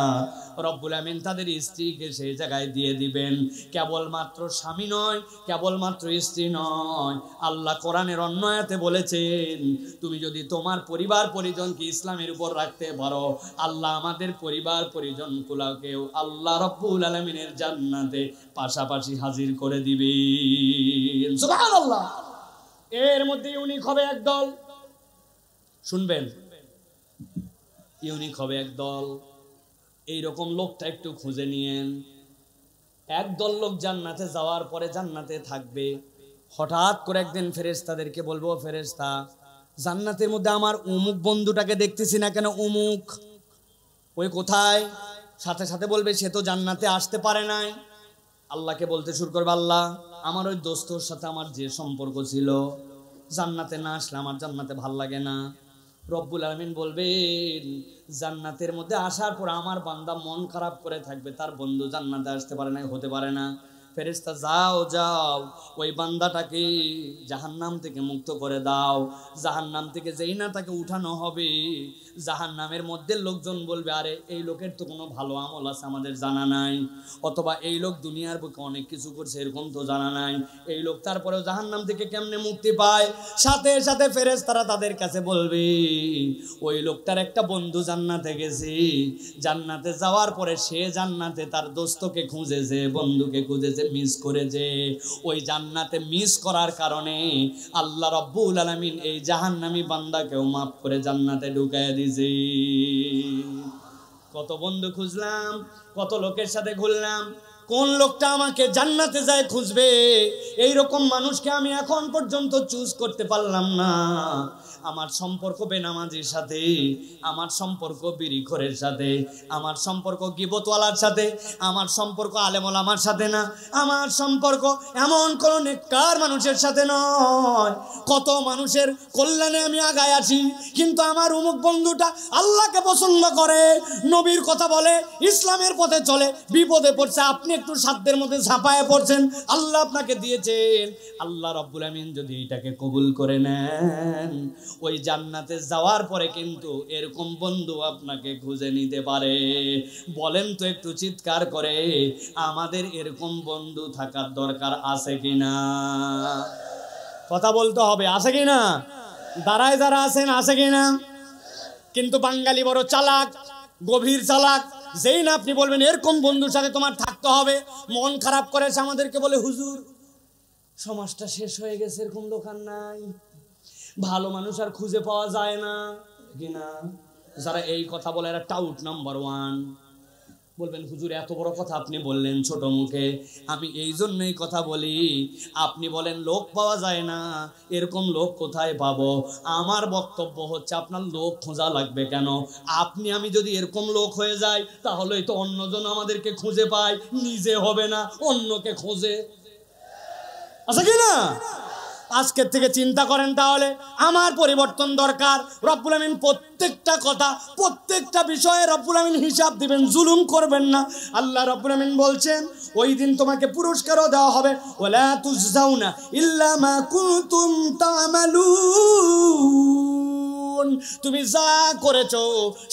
রব্বুল আমিন তাদের স্ত্রীকে সেই জায়গায় দিয়ে দিবেন। কেবলমাত্র স্বামী নয়, কেবলমাত্র স্ত্রী নয়, আল্লাহ কোরআনের অন্য আয়াতে বলেছেন তুমি যদি তোমার পরিবার পরিজনকে ইসলামের উপর রাখতে পারো, আল্লাহ আমাদের পরিবার পরিজনগুলোকেও আল্লাহ রব্বুল আলামিনের জান্নাতে পাশাপাশি হাজির করে দিবেন। সুবহানাল্লাহ। এর মধ্যে ইউনিক হবে একদল, শুনবেন, ইউনিক হবে একদল। এইরকম লোকটা একটু খুঁজে নিয়েন। একদল লোক জান্নাতে যাওয়ার পরে জান্নাতে থাকবে, হঠাৎ করে একদিন ফেরেশতাদেরকে বলবো ফেরেশতা জান্নাতের মধ্যে আমার অমুক বন্ধুটাকে দেখতেছি না কেন, অমুক ওই কোথায়? সাথে সাথে বলবে সে তো জান্নাতে আসতে পারে নাই। আল্লাহকে বলতে শুরু করবে আল্লাহ আমার ওই দোস্তর সাথে আমার যে সম্পর্ক ছিল, জান্নাতে না আসলে আমার জান্নাতে ভাল লাগে না। রব্বুল আলামিন বলবেন জান্নাতের মধ্যে আসার পর আমার বান্দা মন খারাপ করে থাকবে, তার বন্ধু জান্নাতে আসতে পারে না, হতে পারে না। ফেরেশতা যাও যাও ওই বান্দাটাকে জাহান্নাম থেকে মুক্ত করে দাও। জাহান্নাম থেকে যেই না তাকে উঠানো হবে, জাহান্নামের মধ্যে লোকজন বলবে আরে এই লোকের তো কোনো ভালো আমল আছে আমাদের জানা নাই, অথবা এই লোক দুনিয়ার বুকে অনেক কিছু করছে এরকম তো জানা নাই, এই লোক তারপরেও জাহান্নাম থেকে কেমনে মুক্তি পায়? সাথে সাথে ফেরেশতারা তাদের কাছে বলবে ওই লোকটার একটা বন্ধু জান্নাতে গেছে, জান্নাতে যাওয়ার পরে সে জান্নাতে তার দোস্তকে খুঁজেছে, বন্ধুকে খুঁজেছে, মিস করেছে। ওই জান্নাতে মিস করার কারণে আল্লাহ রাব্বুল আলামিন এই জাহান্নামী বান্দাকেও মাফ করে জান্নাতে ঢুকায় দিয়েছে। কত বন্ধু খুঁজলাম, কত লোকের সাথে ঘুরলাম, কোন লোকটা আমাকে জান্নাতে যায় খুঁজবে, এই রকম মানুষকে আমি এখন পর্যন্ত চুজ করতে পারলাম না। আমার সম্পর্ক বেনামাজির সাথে, আমার সম্পর্ক বিড়িখোরের সাথে, আমার সম্পর্ক গীবতওয়ালার সাথে, আমার সম্পর্ক আলেম ওলামার সাথে না, আমার সম্পর্ক এমন কোন নেককার মানুষের সাথে নয়। কত মানুষের কল্যাণে আমি আগায় আছি, কিন্তু আমার অমুক বন্ধুটা আল্লাহকে পছন্দ করে, নবীর কথা বলে, ইসলামের পথে চলে, বিপদে পড়ছে, আপনি একটু সাধ্যের মধ্যে ঝাঁপায়ে পড়ছেন, আল্লাহ আপনাকে দিয়েছেন। আল্লাহ রাব্বুল আমিন যদি এটাকে কবুল করে নেন, ওই জান্নাতে যাওয়ার পরে কিন্তু এরকম বন্ধু আপনাকে খুঁজে নিতে পারে। বলেন তো একটু চিৎকার করে আমাদের এরকম বন্ধু থাকার দরকার আছে কিনা? কথা বলতে হবে, আছে কিনা? দাঁড়ায় যারা আছেন আছে কিনা? কিন্তু বাঙালি বড় চালাক, গভীর চালাক। যেই না আপনি বলবেন এরকম বন্ধুর সাথে তোমার থাকতে হবে, মন খারাপ করেছে আমাদেরকে বলে হুজুর সমাজটা শেষ হয়ে গেছে, এরকম দোকান নাই, ভালো মানুষ আর খুঁজে পাওয়া যায় না কিনা? যারা এই কথা বলে এরা টাউট নাম্বার 1। বলবেন হুজুর এত বড় কথা আপনি বললেন ছোট মুখে, আমি এই জন্যই কথা বলি, আপনি বলেন লোক পাওয়া যায় না, এরকম লোক কোথায় পাবো? আমার বক্তব্য হচ্ছে আপনার লোক খোঁজা লাগবে কেন? আমি যদি এরকম লোক হয়ে যাই তাহলেই তো অন্যজন আমাদেরকে খুঁজে পায়, নিজে হবে না অন্যকে খোঁজে, আছে কি না? আজকের থেকে চিন্তা করেন তাহলে আমার পরিবর্তন দরকার। রব্বুল আমিন প্রত্যেকটা কথা, প্রত্যেকটা বিষয়ে রব্বুল আমিন হিসাব দিবেন, জুলুম করবেন না। আল্লাহ রব্বুল আমিন বলছেন ওই দিন তোমাকে পুরস্কারও দেওয়া হবে, ওয়ালা তুজজাউনা ইল্লা মা কুনতুম তা'মালুন। তুমি যা করেছো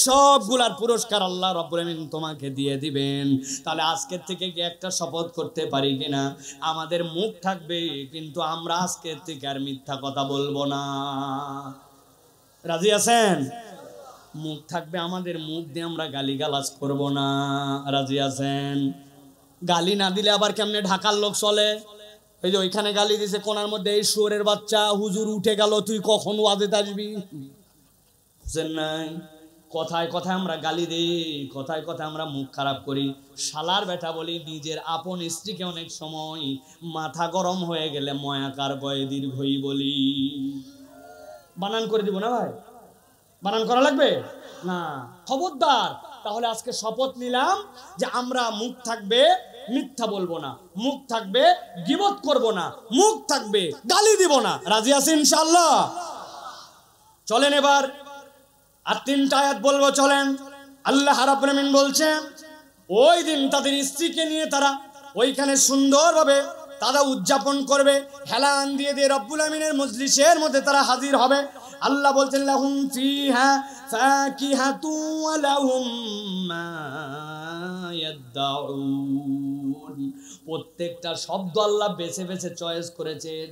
সবগুলার পুরস্কার আল্লাহ রাব্বুল আমিন তোমাকে দিয়ে দিবেন। তাহলে আজকের থেকে কি একটা শপথ করতে পারি কিনা, আমাদের মুখ থাকবে কিন্তু আমরা আজকের থেকে আর মিথ্যা কথা বলবো না। রাজি আছেন? মুখ থাকবে আমাদের, মুখ দিয়ে আমরা গালিগালাজ করব না। রাজি আছেন? গালি না দিলে আবার কেমনে ঢাকার লোক চলে? এই যে ওইখানে গালি দিছে কোনার মধ্যে, এই শুয়োরের বাচ্চা হুজুর উঠে গেল, তুই কখন ওয়াজেতে আসবি? বুঝেন নাই? কথায় কথায় আমরা গালি দিই, কথায় কথায় আমরা মুখ খারাপ করি। শালার বেটা বলি, নিজের আপন স্ত্রীকে অনেক সময় মাথা গরম হয়ে গেলে ময়াকার বয়ে দীর্ঘই বলি। বানান করে দিব না ভাই? বানান করা লাগবে না, খবরদার। তাহলে আজকে শপথ নিলাম যে আমরা মুখ থাকবে মিথ্যা বলবো না, মুখ থাকবে গীবত করব না, মুখ থাকবে গালি দিব না। রাজি আছেন ইনশাআল্লাহ? চলেন এবার আর 3টা আয়াত বলবো, চলেন। আল্লাহ রাব্বুল আমিন বলছেন ওই দিন তাদের স্ত্রীকে নিয়ে তারা ওইখানে সুন্দরভাবে তারা উদযাপন করবে, হেলান দিয়ে দিয়ে রব্বুল আমিনের মজলিসের মধ্যে তারা হাজির হবে। আল্লাহ বলছেন লাহুম ফিহা ফাকিহাতু ওয়া লাহুম মা ইয়াদউন। প্রত্যেকটা শব্দ আল্লাহ বেছে বেছে চয়েস করেছেন।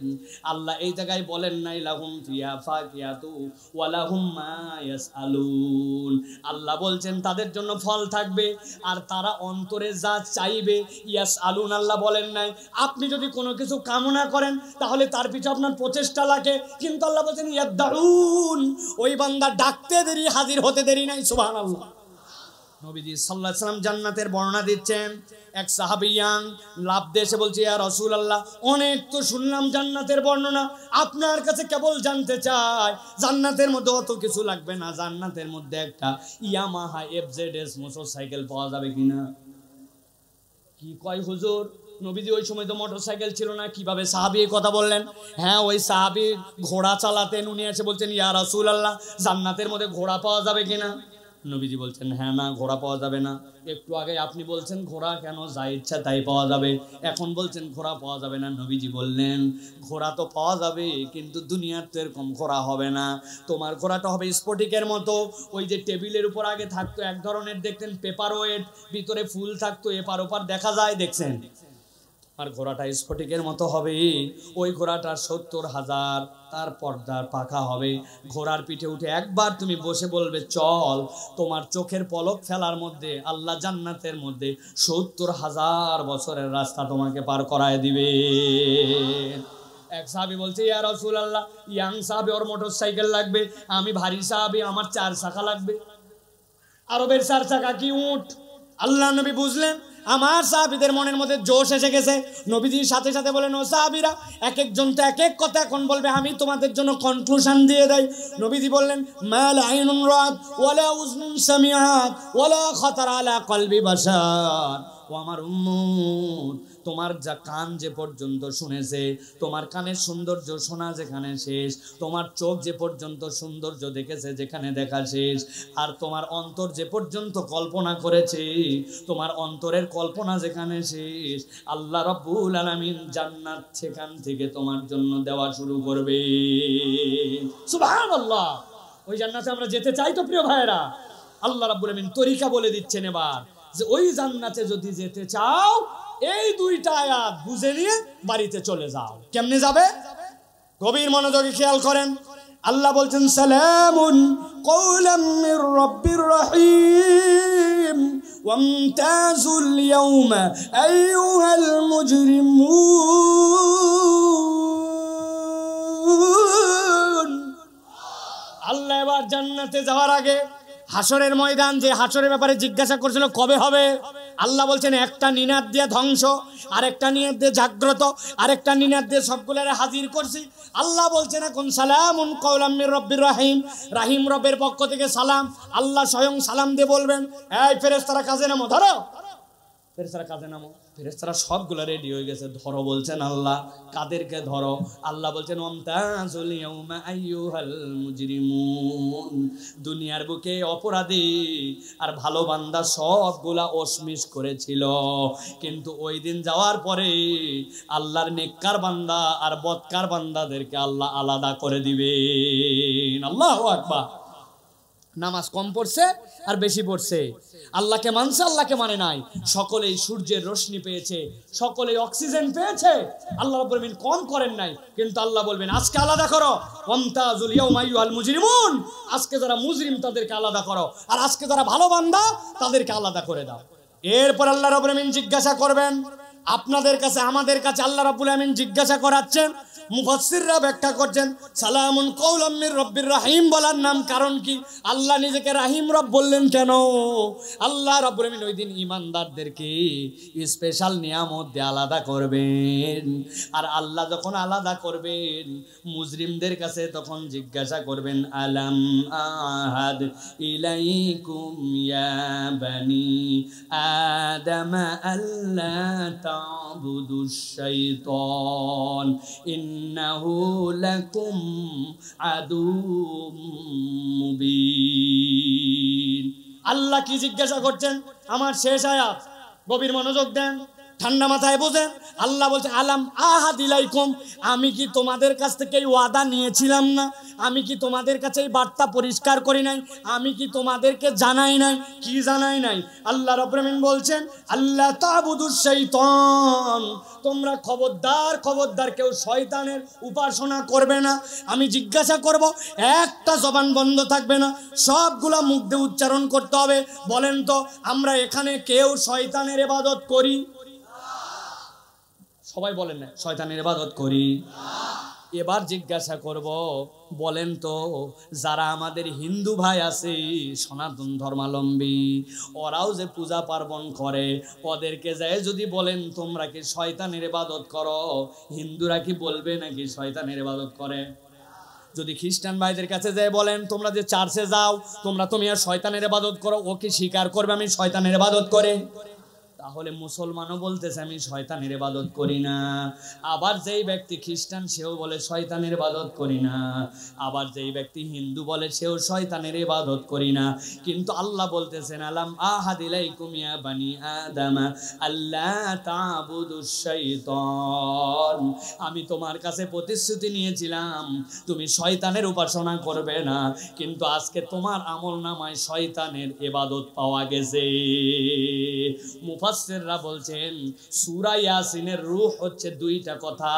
আল্লাহ এই জায়গায় বলেন নাই লাহুম ফিহা ফাকিহাতু ওয়া লাহুম মা ইয়াসআলুন। আল্লাহ বলছেন তাদের জন্য ফল থাকবে আর তারা অন্তরে যা চাইবে। ইয়াসআলুন আল্লাহ বলেন নাই। আপনি যদি কোনো কিছু কামনা করেন তাহলে তার পিছনে আপনার প্রচেষ্টা লাগে, কিন্তু আল্লাহ বলছেন ইয়াদউন, ওই বান্দা ডাকতে দেরি হাজির হতে দেরি নাই। সুবহানাল্লাহ। নবীজি সাল্লাল্লাহু আলাইহি ওয়াসাল্লাম জান্নাতের বর্ণনা দিচ্ছেন। এক সাহাবিয়ান লাভ দিয়ে এসে বলছে, ইয়া রাসূলুল্লাহ, অনেক তো শুনলাম জান্নাতের বর্ণনা, আপনার কাছে কেবল জানতে চাই জান্নাতের মধ্যে অত কিছু লাগবে না, জান্নাতের মধ্যে একটা ইয়ামাহা এফজেডএস মোটরসাইকেল পাওয়া যাবে কিনা? কি কয় হুজুর? নবীজি ওই সময় তো মোটরসাইকেল ছিল না, কিভাবে সাহাবী এই কথা বললেন? হ্যাঁ, ওই সাহাবী ঘোড়া চালাতেন। উনি এসে বলছেন, ইয়া রাসূলুল্লাহ, জান্নাতের মধ্যে ঘোড়া পাওয়া যাবে কিনা? নবীজি বলছেন, হ্যাঁ, না, ঘোড়া পাওয়া যাবে না। একটু আগে আপনি বলছেন ঘোড়া কেন, যা ইচ্ছা তাই পাওয়া যাবে, এখন বলছেন ঘোড়া পাওয়া যাবে না। নবীজি বললেন, ঘোড়া তো পাওয়া যাবে, কিন্তু দুনিয়ার তো এরকম ঘোড়া হবে না। তোমার ঘোড়াটা হবে স্ফটিকের মতো। ওই যে টেবিলের উপর আগে থাকতো এক ধরনের, দেখতেন পেপার ওয়েট, ভিতরে ফুল থাকতো, এপার ওপার দেখা যায়, দেখছেন? আর ঘোড়াটা স্ফটিকের মতো হবে। ওই ঘোড়াটার 70,000 তার পর্দার পাখা হবে। ঘোড়ার পিঠে উঠে একবার তুমি বসে বলবে চল, তোমার চোখের পলক ফেলার মধ্যে আল্লাহ জান্নাতের মধ্যে 70,000 বছরের রাস্তা তোমাকে পার করায় দিবে। এক সাহাবী বলছে, ইয়া রাসূলুল্লাহ, ইয়াং সাহাবী, ওর মোটরসাইকেল লাগবে, আমি ভারী সাহাবী, আমার 4 চাকা লাগবে। আরবের 4 চাকা কি উট? আল্লাহ নবী বুঝলেন আমার সাহাবীদের মনের মধ্যে জোশ এসে গেছে। নবীজির সাথে সাথে বলেন, ও সাহাবীরা, এক একজন তো এক এক কথা এখন বলবে, আমি তোমাদের জন্য কনক্লুশন দিয়ে দেই। নবীজি বললেন, মাল আইনুন রাত ওয়ালা উযনুন সামিআত ওয়ালা খাতারা আলা কলবি বাশার। ও আমার উম্মত, তোমার যা কান যে পর্যন্ত শুনেছে, তোমার কানের সৌন্দর্য শোনা যেখানে শেষ, তোমার চোখ যে পর্যন্ত সৌন্দর্য দেখেছে যেখানে দেখা শেষ, আর তোমার অন্তর যে পর্যন্ত কল্পনা করেছে, তোমার অন্তরের কল্পনা যেখানে শেষ, আল্লাহ রাব্বুল আলামিন জান্নাত সেখান থেকে তোমার জন্য দেওয়া শুরু করবে। সুবহানাল্লাহ। ওই জান্নাতে আমরা যেতে চাই তো প্রিয় ভাইয়েরা। আল্লাহ রাব্বুল আলামিন তরিকা বলে দিচ্ছেন এবার, যে ওই জান্নাতে যদি যেতে চাও এই 2টা আয়াত বুঝে নিয়ে বাড়িতে চলে যাও। কেমনে যাবে? গভীর মনোযোগে খেয়াল করেন। আল্লাহ বলছেন, সালামুন কওলাম মির রাব্বির রহিম ওয়ামতাজুল ইয়াওমা আইয়ুহাল মুজরিমুন। আল্লাহ এবার জান্নাতে যাওয়ার আগে হাসরের ময়দান, যে হাসরের ব্যাপারে জিজ্ঞাসা করছিল কবে হবে, আল্লাহ বলছেন একটা নিনাদ দিয়ে ধ্বংস, আরেকটা নিনাদ দিয়ে জাগ্রত, আরেকটা নিনাদ দিয়ে সবগুলোরে হাজির করছি। আল্লাহ বলছেন এখন সালামুন কওলাম মির রব্বির রহিম, রাহিম রবের পক্ষ থেকে সালাম। আল্লাহ স্বয়ং সালাম দিয়ে বলবেন, এই ফেরেশতারা কাজে নামো, ধরো। ফেরেশতারা কাজে নামো। ফেরেশতারা সবগুলো রেডি হয়ে গেছে, ধরো বলছেন আল্লাহ। কাদেরকে ধরো? আল্লাহ বলছেন, ওয়ামতাজুল ইয়াওমা আইয়ুহাল মুজরিমুন। দুনিয়ার বুকে অপরাধী আর ভালো বান্দা সবগুলা ওসমিস করেছিল, কিন্তু ওই দিন যাওয়ার পরে আল্লাহর নেককার বান্দা আর বদকার বান্দাদেরকে আল্লাহ আলাদা করে দিবেন। আল্লাহু আকবার। নামাজ কম পড়ছে আর বেশি পড়ছে, আল্লাহকে মানছে আল্লাহকে মানে নাই, সকলেই সূর্যের রোশনি পেয়েছে, সকলেই অক্সিজেন পেয়েছে, আল্লাহ রাব্বুল আলামিন কম করেন নাই। কিন্তু আল্লাহ বলবেন আজকে আলাদা করো, ওয়ামতাজুল ইয়াওমা আইয়ুহাল মুজরিমুন, আজকে যারা মুজরিম তাদেরকে আলাদা করো, আর আজকে যারা ভালো বান্দা তাদেরকে আলাদা করে দাও। এরপর আল্লাহ রাব্বুল আলামিন জিজ্ঞাসা করবেন আপনাদের কাছে, আমাদের কাছে আল্লাহ রাব্বুল আলামিন জিজ্ঞাসা করাচ্ছেন। মুফাসসিররা ব্যাখ্যা করছেন সালামুন কাওলাম মির রাব্বির রাহিম বলার নাম কারণ কি? আল্লাহ নিজেকে রাহিম রব বললেন কেন? আল্লাহ রাব্বুল আলামিন ওই দিন ঈমানদারদেরকে স্পেশাল নিয়ামত দিয়ে আলাদা করবেন। আর আল্লাহ যখন আলাদা করবেন মুজরিমদের কাছে তখন জিজ্ঞাসা করবেন আলাম আহাদ ইলাইকুম ইয়া বানি আদম আল্লা তা'বুদুশ শাইতান ইন্নাহু লাকুম আদুউম মুবিন। আল্লাহ কি জিজ্ঞাসা করছেন? আমার শেষ আয়াত, গভীর মনোযোগ দেন, ঠান্ডা মাথায় বোঝেন। আল্লাহ বলছে আলাম আহাদ ইলাইকুম, আমি কি তোমাদের কাছ থেকে এই ওয়াদা নিয়েছিলাম না? আমি কি তোমাদের কাছে এই বার্তা পরিষ্কার করি নাই? আমি কি তোমাদেরকে জানাই নাই? কি জানাই নাই? আল্লাহ রাব্বুল আলামিন বলছেন আল্লাহ তা'বুদুশ শাইতান, তোমরা খবরদার খবরদার কেউ শয়তানের উপাসনা করবে না। আমি জিজ্ঞাসা করব, একটা জবান বন্ধ থাকবে না, সবগুলা মুখ দিয়ে উচ্চারণ করতে হবে। বলেন তো আমরা এখানে কেউ শয়তানের ইবাদত করি? সবাই বলেন না শয়তানের ইবাদত করি। এবার জিজ্ঞাসা করব, বলেন তো যারা আমাদের হিন্দু ভাই আছে সনাতন ধর্মাবলম্বী, ওরাও যে পূজা পার্বণ করে, ওদেরকে যায় যদি বলেন তোমরা কি শয়তানের ইবাদত করো, হিন্দুরা কি বলবে নাকি শয়তানের ইবাদত করে? যদি খ্রিস্টান ভাইদের কাছে যায় বলেন তোমরা যে চার্চে যাও তুমি আর শয়তানের ইবাদত করো, ও কি স্বীকার করবে আমি শয়তানের ইবাদত করে? তাহলে মুসলমানও বলতেছে আমি শয়তানের ইবাদত করি না। আবার যেই ব্যক্তি খ্রিস্টান সেও বলে শয়তানের ইবাদত করি না। আবার যেই ব্যক্তি হিন্দু বলে সেও শয়তানের ইবাদত করি না। কিন্তু আল্লাহ বলতেছেন আলাম আহাদ ইলাইকুম ইয়া বানি আদম আল্লা তা'বুদুশ শাইতান, আমি তোমার কাছে প্রতিশ্রুতি নিয়েছিলাম তুমি শয়তানের উপাসনা করবে না, কিন্তু আজকে তোমার আমলনামায় শয়তানের ইবাদত পাওয়া গেছে। মুফাসসিররা বলছেন সূরা ইয়াসিনের রূহ হচ্ছে দুইটা কথা,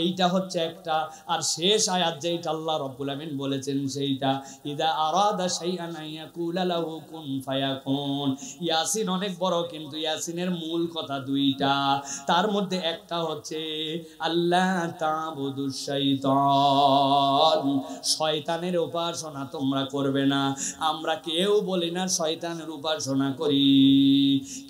এইটা হচ্ছে একটা, আর শেষ আয়াত যেটা আল্লাহ রাব্বুল আমিন বলেছেন সেইটা ইদা আরাদা শাইআন ইয়াকুলা লাহু কুন ফায়াকুন। ইয়াসিন অনেক বড়, কিন্তু ইয়াসিনের মূল কথা দুইটা, তার মধ্যে একটা হচ্ছে আল্লাহ তা'বুদুশ শাইতান, শয়তানের উপাসনা তোমরা করবে না। আমরা কেউ বলি না শয়তানের উপাসনা করি,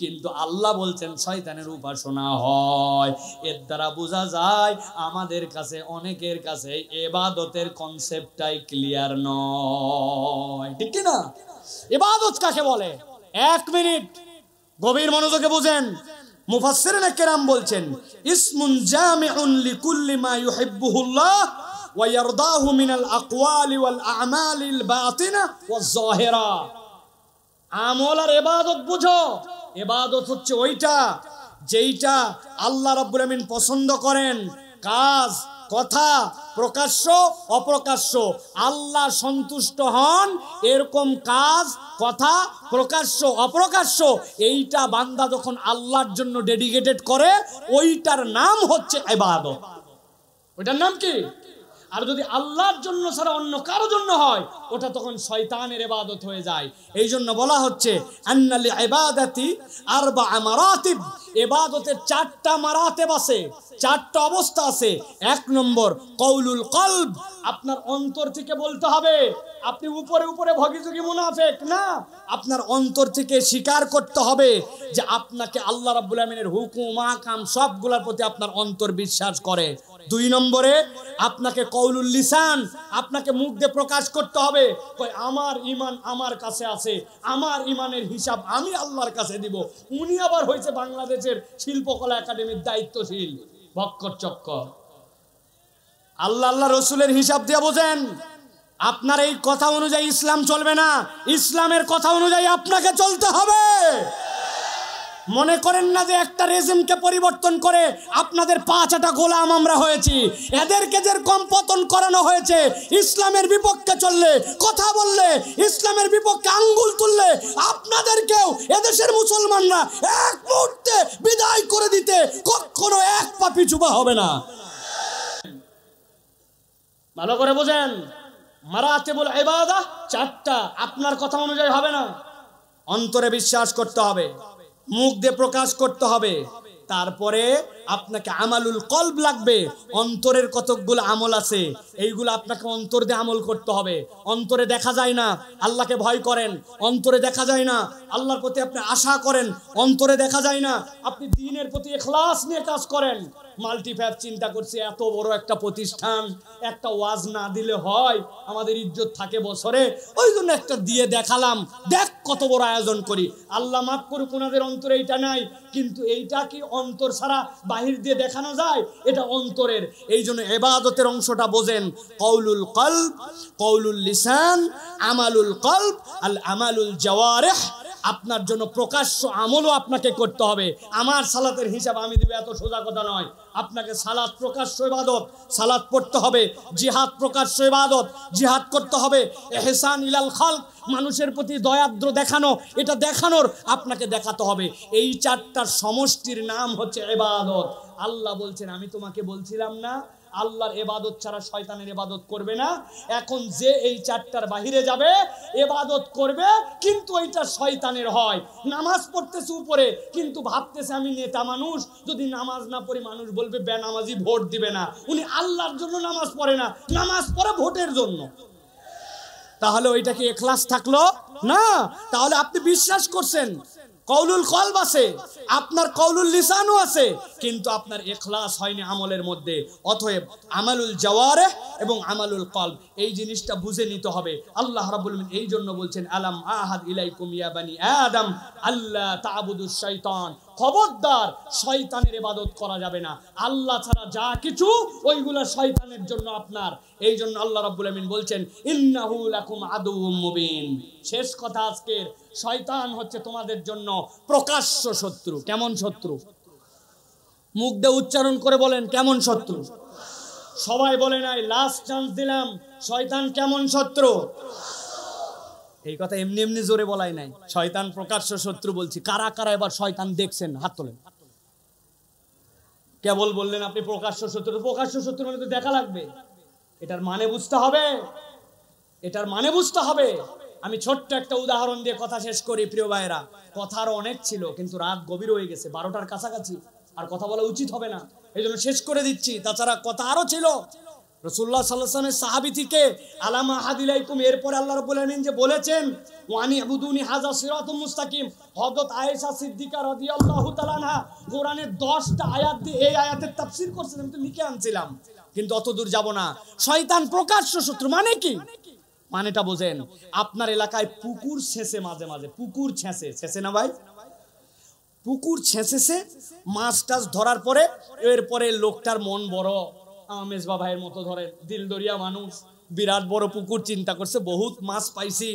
কিন্তু আল্লাহ বলছেন শয়তানের উপাসনা হয়। এর দ্বারা বোঝা যায় আমাদের কাছে অনেকের কাছে ইবাদতের কনসেপ্টটাই ক্লিয়ার নয়, ঠিক কি না? ইবাদত কাকে বলে? এক মিনিট গভীর মনোযোগে বুঝেন। মুফাসসিরিন কেরাম বলছেন ইসমুন জামিউন লিকুল্লি মা ইউহিব্বুহুল্লাহ ওয়া ইয়ারদাহু মিনাল আকওয়ালি ওয়াল আ'মালিল বাতিনা ওয়াজ যাহিরা। আমল আর ইবাদত বুঝো, ইবাদত হচ্ছে ওইটা যেইটা আল্লাহ রাব্বুল আমিন পছন্দ করেন, কাজ কথা প্রকাশ্য অপ্রকাশ্য আল্লাহ সন্তুষ্ট হন এরকম কাজ কথা প্রকাশ্য অপ্রকাশ্য, এইটা বান্দা যখন আল্লাহর জন্য ডেডিকেটেড করে ওইটার নাম হচ্ছে ইবাদত। ওইটার নাম কি? আর যদি আল্লাহর জন্য ছাড়া অন্য কারো জন্য হয় ওটা তখন শয়তানের ইবাদত হয়ে যায়। এই জন্য বলা হচ্ছে আন্নাল ইবাদাতি আরবা মারাতিব, ইবাদতের চারটা মারাতিব আছে, চারটা অবস্থা আছে। এক নম্বর কওলুল কলব, আপনার অন্তর থেকে বলতে হবে। আপনি উপরে উপরে ভগিযোগী মুনাফিক না, আপনার অন্তর থেকে স্বীকার করতে হবে যে আপনাকে আল্লাহ রাব্বুল আমিনের হুকুম আহকাম সবগুলোর প্রতি আপনার অন্তর বিশ্বাস করে। দুই নম্বরে আপনাকে কওলুল লিসান, আপনাকে মুখ দিয়ে প্রকাশ করতে হবে আমার ঈমান আমার কাছে আছে, আমার ঈমানের হিসাব আমি আল্লাহর কাছে দিব। উনি আবার হয়েছে বাংলাদেশের শিল্পকলা একাডেমির দায়িত্বশীল বক্কর চক্কর। আল্লাহ আল্লাহ রসুলের হিসাব দিয়ে বোঝেন। আপনার এই কথা অনুযায়ী ইসলাম চলবে না, ইসলামের কথা অনুযায়ী আপনাকে চলতে হবে। মনে করেন না যে একটা রেজিমকে পরিবর্তন করে আপনাদের 5টা গোলাম আমরা হয়েছি। এদেরকে যেরকম পতন করানো হয়েছে, ইসলামের বিপক্ষে চললে, কথা বললে, ইসলামের বিপক্ষে আঙ্গুল তুললে আপনাদেরকেও এদেশের মুসলমানরা এক মুহূর্তে বিদায় করে দিতে কখনো এক পা পিছু পা হবে না। ভালো করে বোঝেন, মারাতিবুল ইবাদাহ 4টা, আপনার কথা অনুযায়ী হবে না। অন্তরে বিশ্বাস করতে হবে, মুখ দিয়ে প্রকাশ করতে হবে, তারপরে আপনাকে আমালুল কলব লাগবে। অন্তরের কতকগুলো আমল আছে, এইগুলো আপনাকে অন্তর দিয়ে আমল করতে হবে। অন্তরে দেখা যায় না আল্লাহকে ভয় করেন, অন্তরে দেখা যায় না আল্লাহর প্রতি আপনি আশা করেন, অন্তরে দেখা যায় না আপনি দ্বীনের প্রতি ইখলাস নিয়ে কাজ করেন। মাল্টিফ্যাব চিন্তা করছে এত বড় একটা প্রতিষ্ঠান, একটা ওয়াজ না দিলে হয়, আমাদের ইজ্জত থাকে বছরে, ওই জন্য একটা দিয়ে দেখালাম, দেখ কত বড় আয়োজন করি। আল্লাহ মাফ করুক, ওনাদের অন্তরে এইটা নাই, কিন্তু এইটা কি অন্তর ছাড়া বাহির দিয়ে দেখানো যায়? এটা অন্তরের। এই জন্য ইবাদতের অংশটা বোঝেন, কওলুল কলব, কওলুল লিসান, আমালুল কলব, আল আমালুল জাওয়ারিহ। আপনার জন্য প্রকাশ্য আমলও আপনাকে করতে হবে। আমার সালাতের হিসাব আমি দিব এত সোজা কথা নয়। আপনাকে সালাত প্রকাশ্য ইবাদত, সালাত পড়তে হবে। জিহাদ প্রকাশ্য ইবাদত, জিহাদ করতে হবে। ইহসান ইলাল খালক, মানুষের প্রতি দয়াদ্র দেখানো, এটা দেখানোর আপনাকে দেখাতে হবে। এই 4টার সমষ্টির নাম হচ্ছে ইবাদত। আল্লাহ বলছেন, আমি তোমাকে বলছিলাম না আল্লাহর ইবাদত ছাড়া শয়তানের ইবাদত করবে না? এখন যে এই 4টার বাহিরে যাবে ইবাদত করবে, কিন্তু ওইটা শয়তানের হয়। নামাজ পড়তেছে উপরে, কিন্তু ভাবতেছে আমি নেতা মানুষ, যদি নামাজ না পড়ি মানুষ বলবে বেনামাজি, ভোট দিবে না। উনি আল্লাহর জন্য নামাজ পড়ে না, নামাজ পড়ে ভোটের জন্য। তাহলে ওইটা কি ইখলাস থাকলো না? তাহলে আপনি বিশ্বাস করছেন, কওলুল কলব আছে, আপনার কওলুল লিসানও আছে, কিন্তু আপনার ইখলাস হয়নি আমলের মধ্যে। অতএব আমালুল জাওয়ারিহ এবং আমালুল কলব, এই জিনিসটা বুঝে নিতে হবে। আল্লাহ রাব্বুল আলামিন এই জন্য বলছেন, আলাম আহাদ ইলাইকুম ইয়া বানি আদম আল্লাহ তা'বুদুশ শাইতান, খবরদার শয়তানের ইবাদত করা যাবে না। আল্লাহ ছাড়া যা কিছু ওইগুলা শয়তানের জন্য আপনার। এই জন্য আল্লাহ রাব্বুল আলামিন বলছেন, ইন্নাহু লাকুম আদুউম মুবিন। শেষ কথা আজকের, শয়তান হচ্ছে তোমাদের জন্য প্রকাশ্য শত্রু। কেমন শত্রু? মুখ দিয়ে উচ্চারণ করে বলেন, কেমন শত্রু? সবাই বলে নাই, লাস্ট চান্স দিলাম, শয়তান কেমন শত্রু? এই কথা এমনি এমনি জোরে বলাই নাই, শয়তান প্রকাশ্য শত্রু বলছি। কারা কারা এবার শয়তান দেখছেন হাত তোলেন। কেবল বললেন আপনি প্রকাশ্য শত্রু। প্রকাশ্য শত্রু মানে তো দেখা লাগবে, এটার মানে বুঝতে হবে, এটার মানে বুঝতে হবে। আমি ছোট্ট একটা উদাহরণ দিয়ে কথা শেষ করি প্রিয় ভাইরা। কথা আরো অনেক ছিল, কিন্তু রাত গভীর হয়ে গেছে, 12টার কাছাকাছি, আর কথা বলা উচিত হবে না, এই জন্য শেষ করে দিচ্ছি। তাছাড়া কথা আরো ছিল। রাসূলুল্লাহ সাল্লাল্লাহু আলাইহি ওয়াসাল্লামের সাহাবী থেকে আলামা আহাদিলাইকুম, এরপরে আল্লাহ রাব্বুল আলামিন যে বলেছেন ওয়ানি আবুদুনি হাযা সিরাতুম মুস্তাকিম, হযরত আয়েশা সিদ্দিকা রাদিয়াল্লাহু তাআলা আনহা কোরআনের 10টা আয়াত দিয়ে এই আয়াতের তাফসীর করছেন, আমি তো লিখে আনছিলাম, কিন্তু অত দূর যাব না। শয়তান প্রকাশ্য শত্রু মানে কি? মানেটা বোঝেন। আপনার এলাকায় পুকুর ছেঁচে, মাঝে মাঝে পুকুর ছেঁচে না ভাই, পুকুর ছেঁচেছে, মাছ টাছ ধরার পরে এরপরে লোকটার মন বড়, মেজবা ভাইয়ের মতো ধরেন দিলদরিয়া মানুষ, বিরাট বড় পুকুর, চিন্তা করছে বহুত মাছ পাইছি,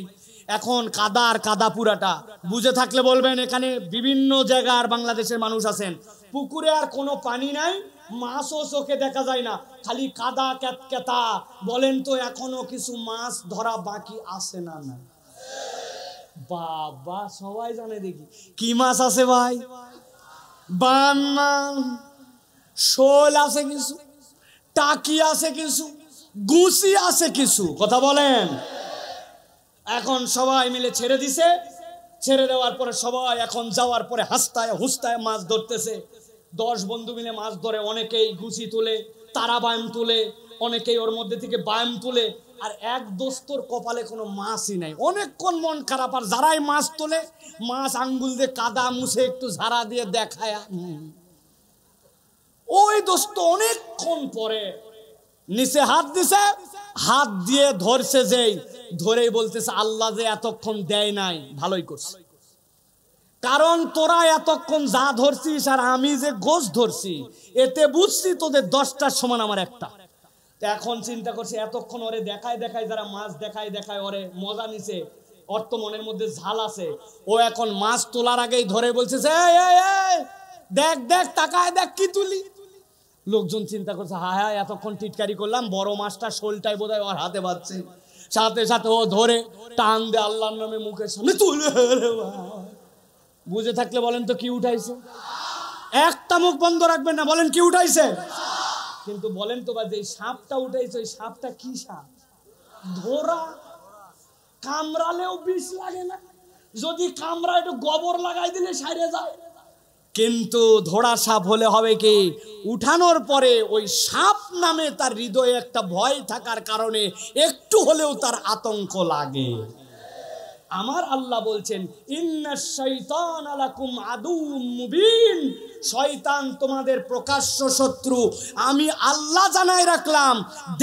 এখন কাদা আর কাদা পুরাটা। বুঝে থাকলে বলবেন, এখানে বিভিন্ন জায়গার বাংলাদেশের মানুষ আছেন, পুকুরে আর কোনো পানি নাই, মাছও চোখে দেখা যায় না, খালি কাদা ক্যাতক্যাতা। বলেন তো এখনো কিছু মাছ ধরা বাকি আছে না? না বাবা, সবাই জানে দেখি কি মাছ আছে ভাই, বান্না, শোল আছে কিছু, টাকি আছে কিছু, গুছি আছে কিছু, কথা বলেন। এখন সবাই মিলে ছেড়ে দিছে, ছেড়ে দেওয়ার পরে সবাই এখন যাওয়ার পরে হাসতায় হুস্তায় মাছ ধরতেছে। 10 বন্ধু মিলে মাছ ধরে, অনেকেই গুছি তুলে, তারা বায়াম তুলে, অনেকেই ওর মধ্যে থেকে বায়াম তুলে, আর এক দোস্তর কপালে কোনো মাছই নাই। অনেকক্ষণ মন খারাপ, আর যারাই মাছ তোলে মাছ আঙ্গুল দিয়ে কাদা মুছে একটু ঝাড়া দিয়ে দেখায়, ওই দোস্ত অনেকক্ষণ পরে নিচে হাত দিছে, হাত দিয়ে ধরছে, যেই ধরেই বলতেছে আল্লাহ যে এতক্ষণ দেয় নাই, ভালোই করছে, কারণ তোরা এতক্ষণ যা ধরছিস আর আমি যে গোছ ধরছি, এতে বুঝছি তোদের 10টার সমান আমার একটা। এখন চিন্তা করছে এতক্ষণ ওরে দেখায় দেখায়, যারা মাছ দেখায় দেখায় ওরে মজা নিছে, ওর তো মনের মধ্যে ঝাল আছে, ও এখন মাছ তোলার আগেই ধরে বলছে দেখ দেখ তাকায় দেখ কি তুলি। লোকজন চিন্তা করছে হায় হায় এতক্ষণ টিটকারি করলাম, বড় মাছটা শোলটাই বোধহয় ওর হাতে বাজছে। সাথে সাথে ও ধরে টান দে আল্লাহর নামে মুখের সামনে তুলে। বুঝে থাকলে বলেন তো কি উঠাইছে? একটা মুখ বন্ধ রাখবেন না, বলেন কি উঠাইছে? কিন্তু বলেন তো বা যে সাপটা উঠাইছে ওই সাপটা কি সাপ? ধরা। কামড়ালেও বিষ লাগে না, যদি কামড়া একটু গোবর লাগাই দিলে সাইরে যায়। কিন্তু ধরা সাপ হলে হবে কি, উঠানোর পরে ওই সাপ নামে তার হৃদয়ে একটা ভয় থাকার কারণে একটু হলেও তার আতঙ্ক লাগে। আমার আল্লাহ বলছেন ইন্নাশ শাইতানা লাকুম আদুউম মুবিন, শয়তান তোমাদের প্রকাশ্য শত্রু। আমি আল্লাহ জানাই রাখলাম,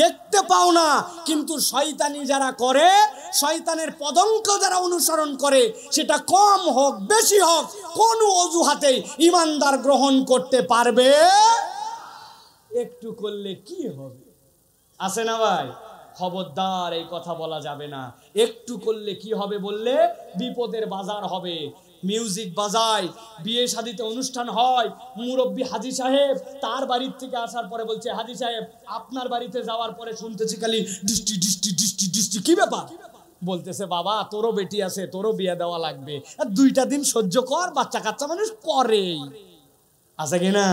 দেখতে পাও না, কিন্তু শয়তানি যারা করে, শয়তানের পদঙ্ক যারা অনুসরণ করে, সেটা কম হোক বেশি হোক কোনো অজুহাতে ঈমানদার গ্রহণ করতে পারবে। একটু করলে কি হবে, আছে না ভাই? খবরদার এই কথা বলা যাবে না। একটু করলে কি হবে বললে বিপদের বাজার হবে। মিউজিক বাজায়, বিয়ে শাদীতে অনুষ্ঠান হয়, মুরব্বী হাজী সাহেব তার বাড়ির থেকে আসার পরে বলছে হাজী সাহেব আপনার বাড়িতে যাওয়ার পরে শুনতেছি খালি ডিস্টি ডিস্টি ডিস্টি ডিস্টি। কি ব্যাপার? বলতেছে বাবা তোরও বেটি আছে, তোরও বিয়ে দেওয়া লাগবে, আর 2টা দিন সহ্য কর, বাচ্চা কাচ্চা মানুষ করেই, আছে কিনা?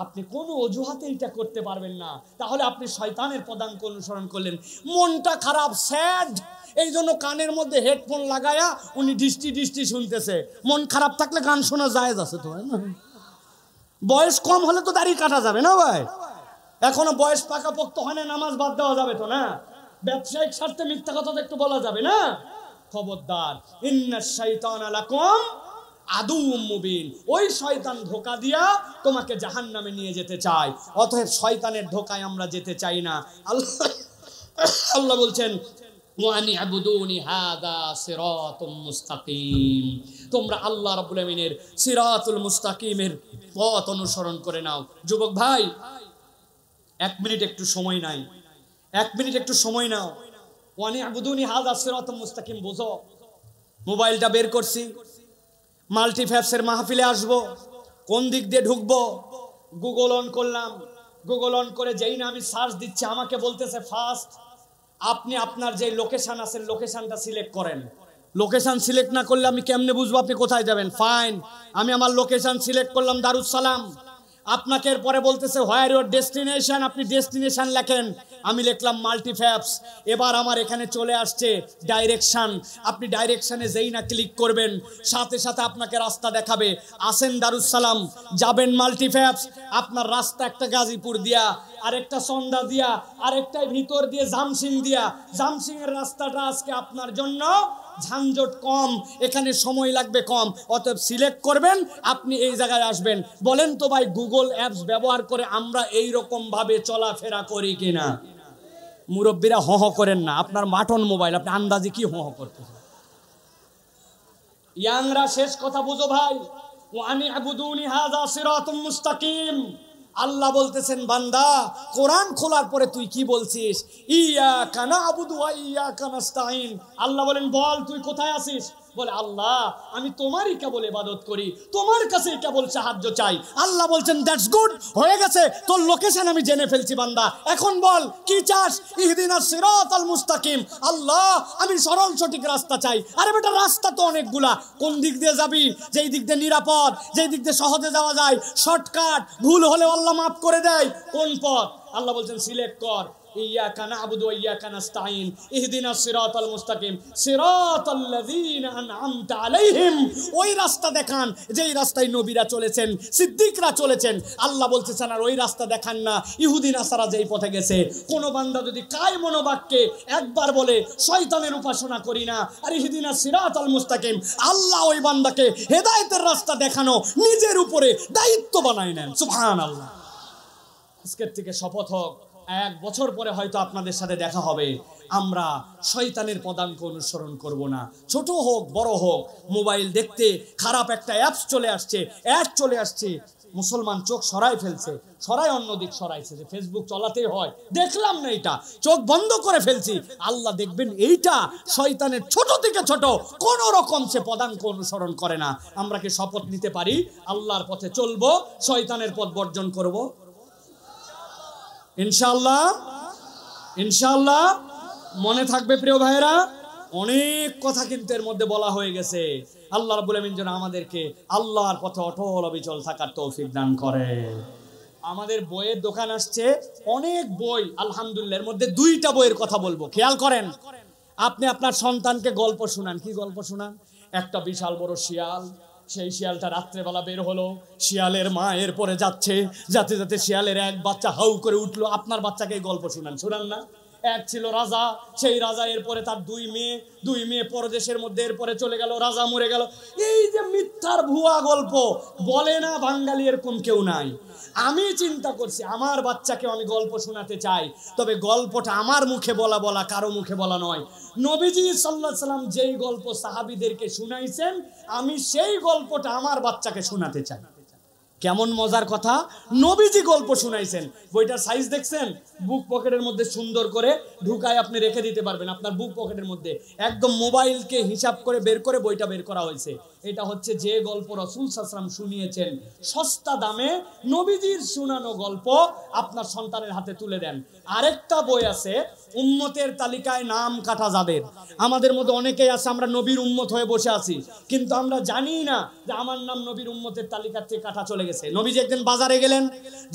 আপনি কোনো অজুহাতে এটা করতে পারবেন না, তাহলে আপনি শয়তানের পদাঙ্ক অনুসরণ করলেন। মনটা খারাপ, স্যাড, এই জন্য কানের মধ্যে হেডফোন লাগায়া উনি ডিস্টি ডিস্টি শুনতেছে। মন খারাপ থাকলে গান শোনা জায়েজ আছে তো, না? বয়স কম হলে তো দাড়ি কাটা যাবে না ভাই, এখনো বয়স পাকাপোক্ত হয় না, নামাজ বাদ দেওয়া যাবে তো না? ব্যবসায়িক স্বার্থে মিথ্যা কথা তো একটু বলা যাবে না? খবরদার, ইন্নাশ শাইতানা লাকুম আদুউম মুবিন, ওই শয়তান ধোঁকা দিয়া তোমাকে জাহান্নামে নিয়ে যেতে চায়। অতএব শয়তানের ধোঁকায় আমরা যেতে চাই না। আল্লাহ বলছেন ওয়ানি আবুদুনি হাদা সিরাতুম মুস্তাকিম, তোমরা আল্লাহ রাব্বুল আমিনের সিরাতুল মুস্তাকিমের পথ অনুসরণ করে নাও। যুবক ভাই 1 মিনিট একটু সময় নাই, 1 মিনিট একটু সময় নাও। ওয়ানি আবুদুনি হাদা সিরাতুম মুস্তাকিম বুঝো। মোবাইলটা বের করছি, মাল্টিফ্যাপসের মাহফিলে আসবো, কোন দিক দিয়ে ঢুকবো? গুগল অন করলাম, গুগল অন করে যেই না আমি সার্চ দিচ্ছি আমাকে বলতেছে ফার্স্ট আপনি আপনার যে লোকেশন আছে লোকেশনটা সিলেক্ট করেন। লোকেশন সিলেক্ট না করলে আমি কেমনে বুঝবো আপনি কোথায় যাবেন? ফাইন, আমি আমার লোকেশন সিলেক্ট করলাম দারুস সালাম। আপনাকে এরপরে বলতেছে হোয়ার ইউর ডেস্টিনেশন, আপনি ডেস্টিনেশন লেখেন, আমি লিখলাম মাল্টিফ্যাপস। এবার আমার এখানে চলে আসছে ডাইরেকশন, আপনি ডাইরেকশনে যেই না ক্লিক করবেন সাথে সাথে আপনাকে রাস্তা দেখাবে। আসেন দারুস সালাম, যাবেন মাল্টিফ্যাপস, আপনার রাস্তা একটা গাজীপুর দিয়া, আরেকটা সন্ধ্যা দিয়া, আরেকটাই ভিতর দিয়ে জামসিং দিয়া। জামসিং এর রাস্তাটা আজকে আপনার জন্য ঝানজট কম, এখানে সময় লাগবে কম, অতএব সিলেক্ট করবেন, আপনি এই জায়গায় আসবেন। বলেন তো ভাই গুগল অ্যাপস ব্যবহার করে আমরা এই রকম ভাবে চলাফেরা করি কিনা? মুরব্বীরা হহ করেন না, আপনার মাটন মোবাইল, আপনি আন্দাজে কি হহ করতেছেন? ইয়াংরা শেষ কথা বুঝো ভাই, ওয়ানি আবুদুনি হাযা সিরাতুম মুস্তাকিম। আল্লাহ বলতেছেন বান্দা কোরআন খোলার পরে তুই কি বলছিস? ইয়াকা না'বুদু ওয়া ইয়াকা নাস্তাঈন। আল্লাহ বলেন বল তুই কোথায় আছিস? বলে আল্লাহ আমি তোমারই কেবল ইবাদত করি, তোমার কাছেই কেবল সাহায্য চাই। আল্লাহ বলছেন দ্যাটস গুড, হয়ে গেছে, তোর লোকেশন আমি জেনে ফেলছি বান্দা, এখন বল কি চাস? ইহদিনাস সিরাতাল মুস্তাকিম, আল্লাহ আমি সরল সঠিক রাস্তা চাই। আরে বেটা রাস্তা তো অনেকগুলা, কোন দিক দিয়ে যাবি? যেই দিক দিয়ে নিরাপদ, যেই দিক দিয়ে সহজে যাওয়া যায়, শর্টকাট, ভুল হলে আল্লাহ মাফ করে দেয়, কোন পথ? আল্লাহ বলছেন সিলেক্ট কর ইয়াকা না'বুদু ওয়া ইয়াকা নাস্তাঈন ইহদিনাস সিরাতাল মুস্তাকিম সিরাতাল্লাযীনা আন'আমতা আলাইহিম। ওই রাস্তা দেখান যেই রাস্তায় নবীরা চলেছেন, সিদ্দিকরা চলেছেন। আল্লাহ বলতেছেন আর ওই রাস্তা দেখান না ইহুদি নাসারা যেই পথে গেছে। কোন বান্দা যদি কায় মনোবাক্যে একবার বলে শয়তানের উপাসনা করি না আর ইহদিনাস সিরাতাল মুস্তাকিম, আল্লাহ ওই বান্দাকে হেদায়েতের রাস্তা দেখানো নিজের উপরে দায়িত্ব বানায় নেন। সুবহানাল্লাহ। আজকের থেকে শপথ হোক 1 বছর পরে হয়তো আপনাদের সাথে দেখা হবে, আমরা শয়তানের পদাঙ্ক অনুসরণ করব না। ছোট হোক বড় হোক, মোবাইল দেখতে খারাপ একটা অ্যাপস চলে আসছে, অ্যাড চলে আসছে, মুসলমান চোখ সরাই ফেলছে, সরাই অন্যদিক সরাইছে যে ফেসবুক চলাতেই হয়, দেখলাম না এটা, চোখ বন্ধ করে ফেলছি। আল্লাহ দেখবেন এইটা শয়তানের ছোট থেকে ছোট কোন রকম সে পদাঙ্ক অনুসরণ করে না। আমরা কি শপথ নিতে পারি আল্লাহর পথে চলবো, শয়তানের পথ বর্জন করব? ইনশাআল্লাহ, ইনশাআল্লাহ। মনে থাকবে প্রিয় ভাইরা, অনেক কথা কিন্তু এর মধ্যে বলা হয়ে গেছে। আল্লাহ রাব্বুল আমিন যেন আমাদেরকে আল্লাহর পথে অটল অবিচল থাকার তৌফিক দান করে। আমাদের বইয়ের দোকান আসছে, অনেক বই, আলহামদুলিল্লাহ। এর মধ্যে 2টা বইয়ের কথা বলবো, খেয়াল করেন। আপনি আপনার সন্তানকে গল্প শোনান, কি গল্প শোনান? একটা বিশাল বড় শিয়াল, সেই শিয়ালটা রাত্রেবেলা বের হলো, শিয়ালের মা এরপরে যাচ্ছে, যাতে যাতে শিয়ালের এক বাচ্চা হাউ করে উঠলো। আপনার বাচ্চাকে এই গল্প শোনান, শোনান না? এক ছিল রাজা, সেই রাজা এরপরে তার 2 মেয়ে পরদেশের মধ্যে, এরপরে চলে গেল, রাজা মরে গেল। এই যে মিথ্যার ভুয়া গল্প বলে না বাঙালি, এরকম কেউ নাই। আমি চিন্তা করছি আমার বাচ্চাকে আমি গল্প শোনাতে চাই, তবে গল্পটা আমার মুখে বলা, কারো মুখে বলা নয়। নবীজি সাল্লাল্লাহু আলাইহি সাল্লাম যেই গল্প সাহাবীদেরকে শুনাইছেন, আমি সেই গল্পটা আমার বাচ্চাকে শোনাতে চাই। কেমন মজার কথা, নবীজি গল্প শুনাইছেন। বইটার সাইজ দেখছেন? বুক পকেটের মধ্যে সুন্দর করে ঢুকায় আপনি রেখে দিতে পারবেন আপনার বুক পকেটের মধ্যে, একদম মোবাইলকে হিসাব করে বের করে বইটা বের করা হয়েছে। এটা হচ্ছে যে গল্প রাসূল সাল্লাল্লাহু আলাইহি ওয়াসাল্লাম শুনিয়েছেন, সস্তা দামে নবীজির শোনানো গল্প আপনার সন্তানের হাতে তুলে দেন। আরেকটা বই আছে, উম্মতের তালিকায় নাম কাটা যাদের। আমাদের মধ্যে অনেকেই আছে আমরা নবীর উম্মত হয়ে বসে আছি, কিন্তু আমরা জানি না যে আমার নাম নবীর উম্মতের তালিকা থেকে কাটা চলে গেছে। নবীজি একদিন বাজারে গেলেন,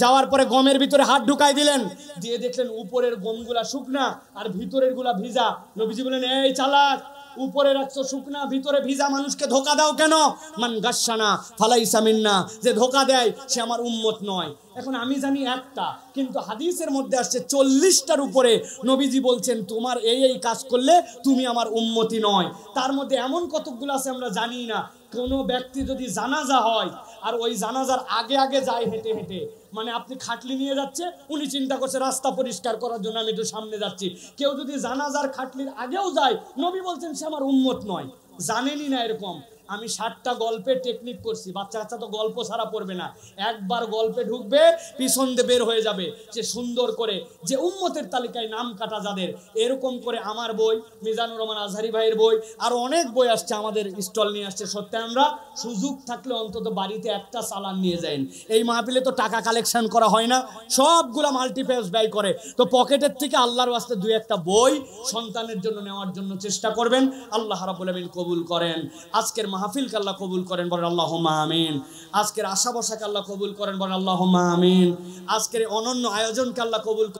যাওয়ার পরে গমের ভিতরে হাত ঢুকাই দিলেন, দিয়ে দেখলেন উপরের গমগুলা শুকনা আর ভিতরের গুলা ভিজা। নবীজি বলেন, এই চালাক, উপরে রাখছো শুকনা, ভিতরে ভিজা, মানুষকে ধোকা দাও কেন? মান গাশশানা ফালাইসা মিন্না, যে ধোকা দেয় সে আমার উম্মত নয়। এখন আমি জানি একটা, কিন্তু হাদিসের মধ্যে আসছে 40টার উপরে নবীজি বলছেন তোমার এই এই কাজ করলে তুমি আমার উম্মতি নয়। তার মধ্যে এমন কতকগুলো আছে আমরা জানি না। কোনো ব্যক্তি যদি জানাজা হয় আর ওই জানাজার আগে আগে যায় হেঁটে হেঁটে, মানে আপনি খাটলি নিয়ে যাচ্ছে, উনি চিন্তা করছে রাস্তা পরিষ্কার করার জন্য আমি একটু সামনে যাচ্ছি, কেউ যদি জানাজার খাটলির আগেও যায়, নবী বলছেন সে আমার উম্মত নয়। জানেনই না এরকম। আমি 60টা গল্পের টেকনিক করছি, বাচ্চা কাচ্চা তো গল্প ছাড়া পড়বে না, একবার গল্পে ঢুকবে পিছন দিয়ে বের হয়ে যাবে। সে সুন্দর করে যে উম্মতের তালিকায় নাম কাটা যাদের, এরকম করে আমার বই, মিজানুর রহমান আজহারি ভাইয়ের বই, আর অনেক বই আসছে, আমাদের স্টল নিয়ে আসছে। সত্যি আমরা সুযোগ থাকলে অন্তত বাড়িতে একটা চালান নিয়ে যাই। এই মাহফিলে তো টাকা কালেকশন করা হয় না, সবগুলা মাল্টিপেজ ব্যয় করে, তো পকেটের থেকে আল্লাহর ওয়াস্তে 2-1টা বই সন্তানের জন্য নেওয়ার জন্য চেষ্টা করবেন। আল্লাহ রাব্বুল আমিন কবুল করেন। আজকের মাহফিলকে আল্লাহ কবুল করেন, বলেন আল্লাহুম্মা আমিন। আজকের আশা বসাকে আল্লাহ কবুল করেন, বলেন আল্লাহুম্মা আমিন। আজকের অনন্য আয়োজনকে আল্লাহ কবুল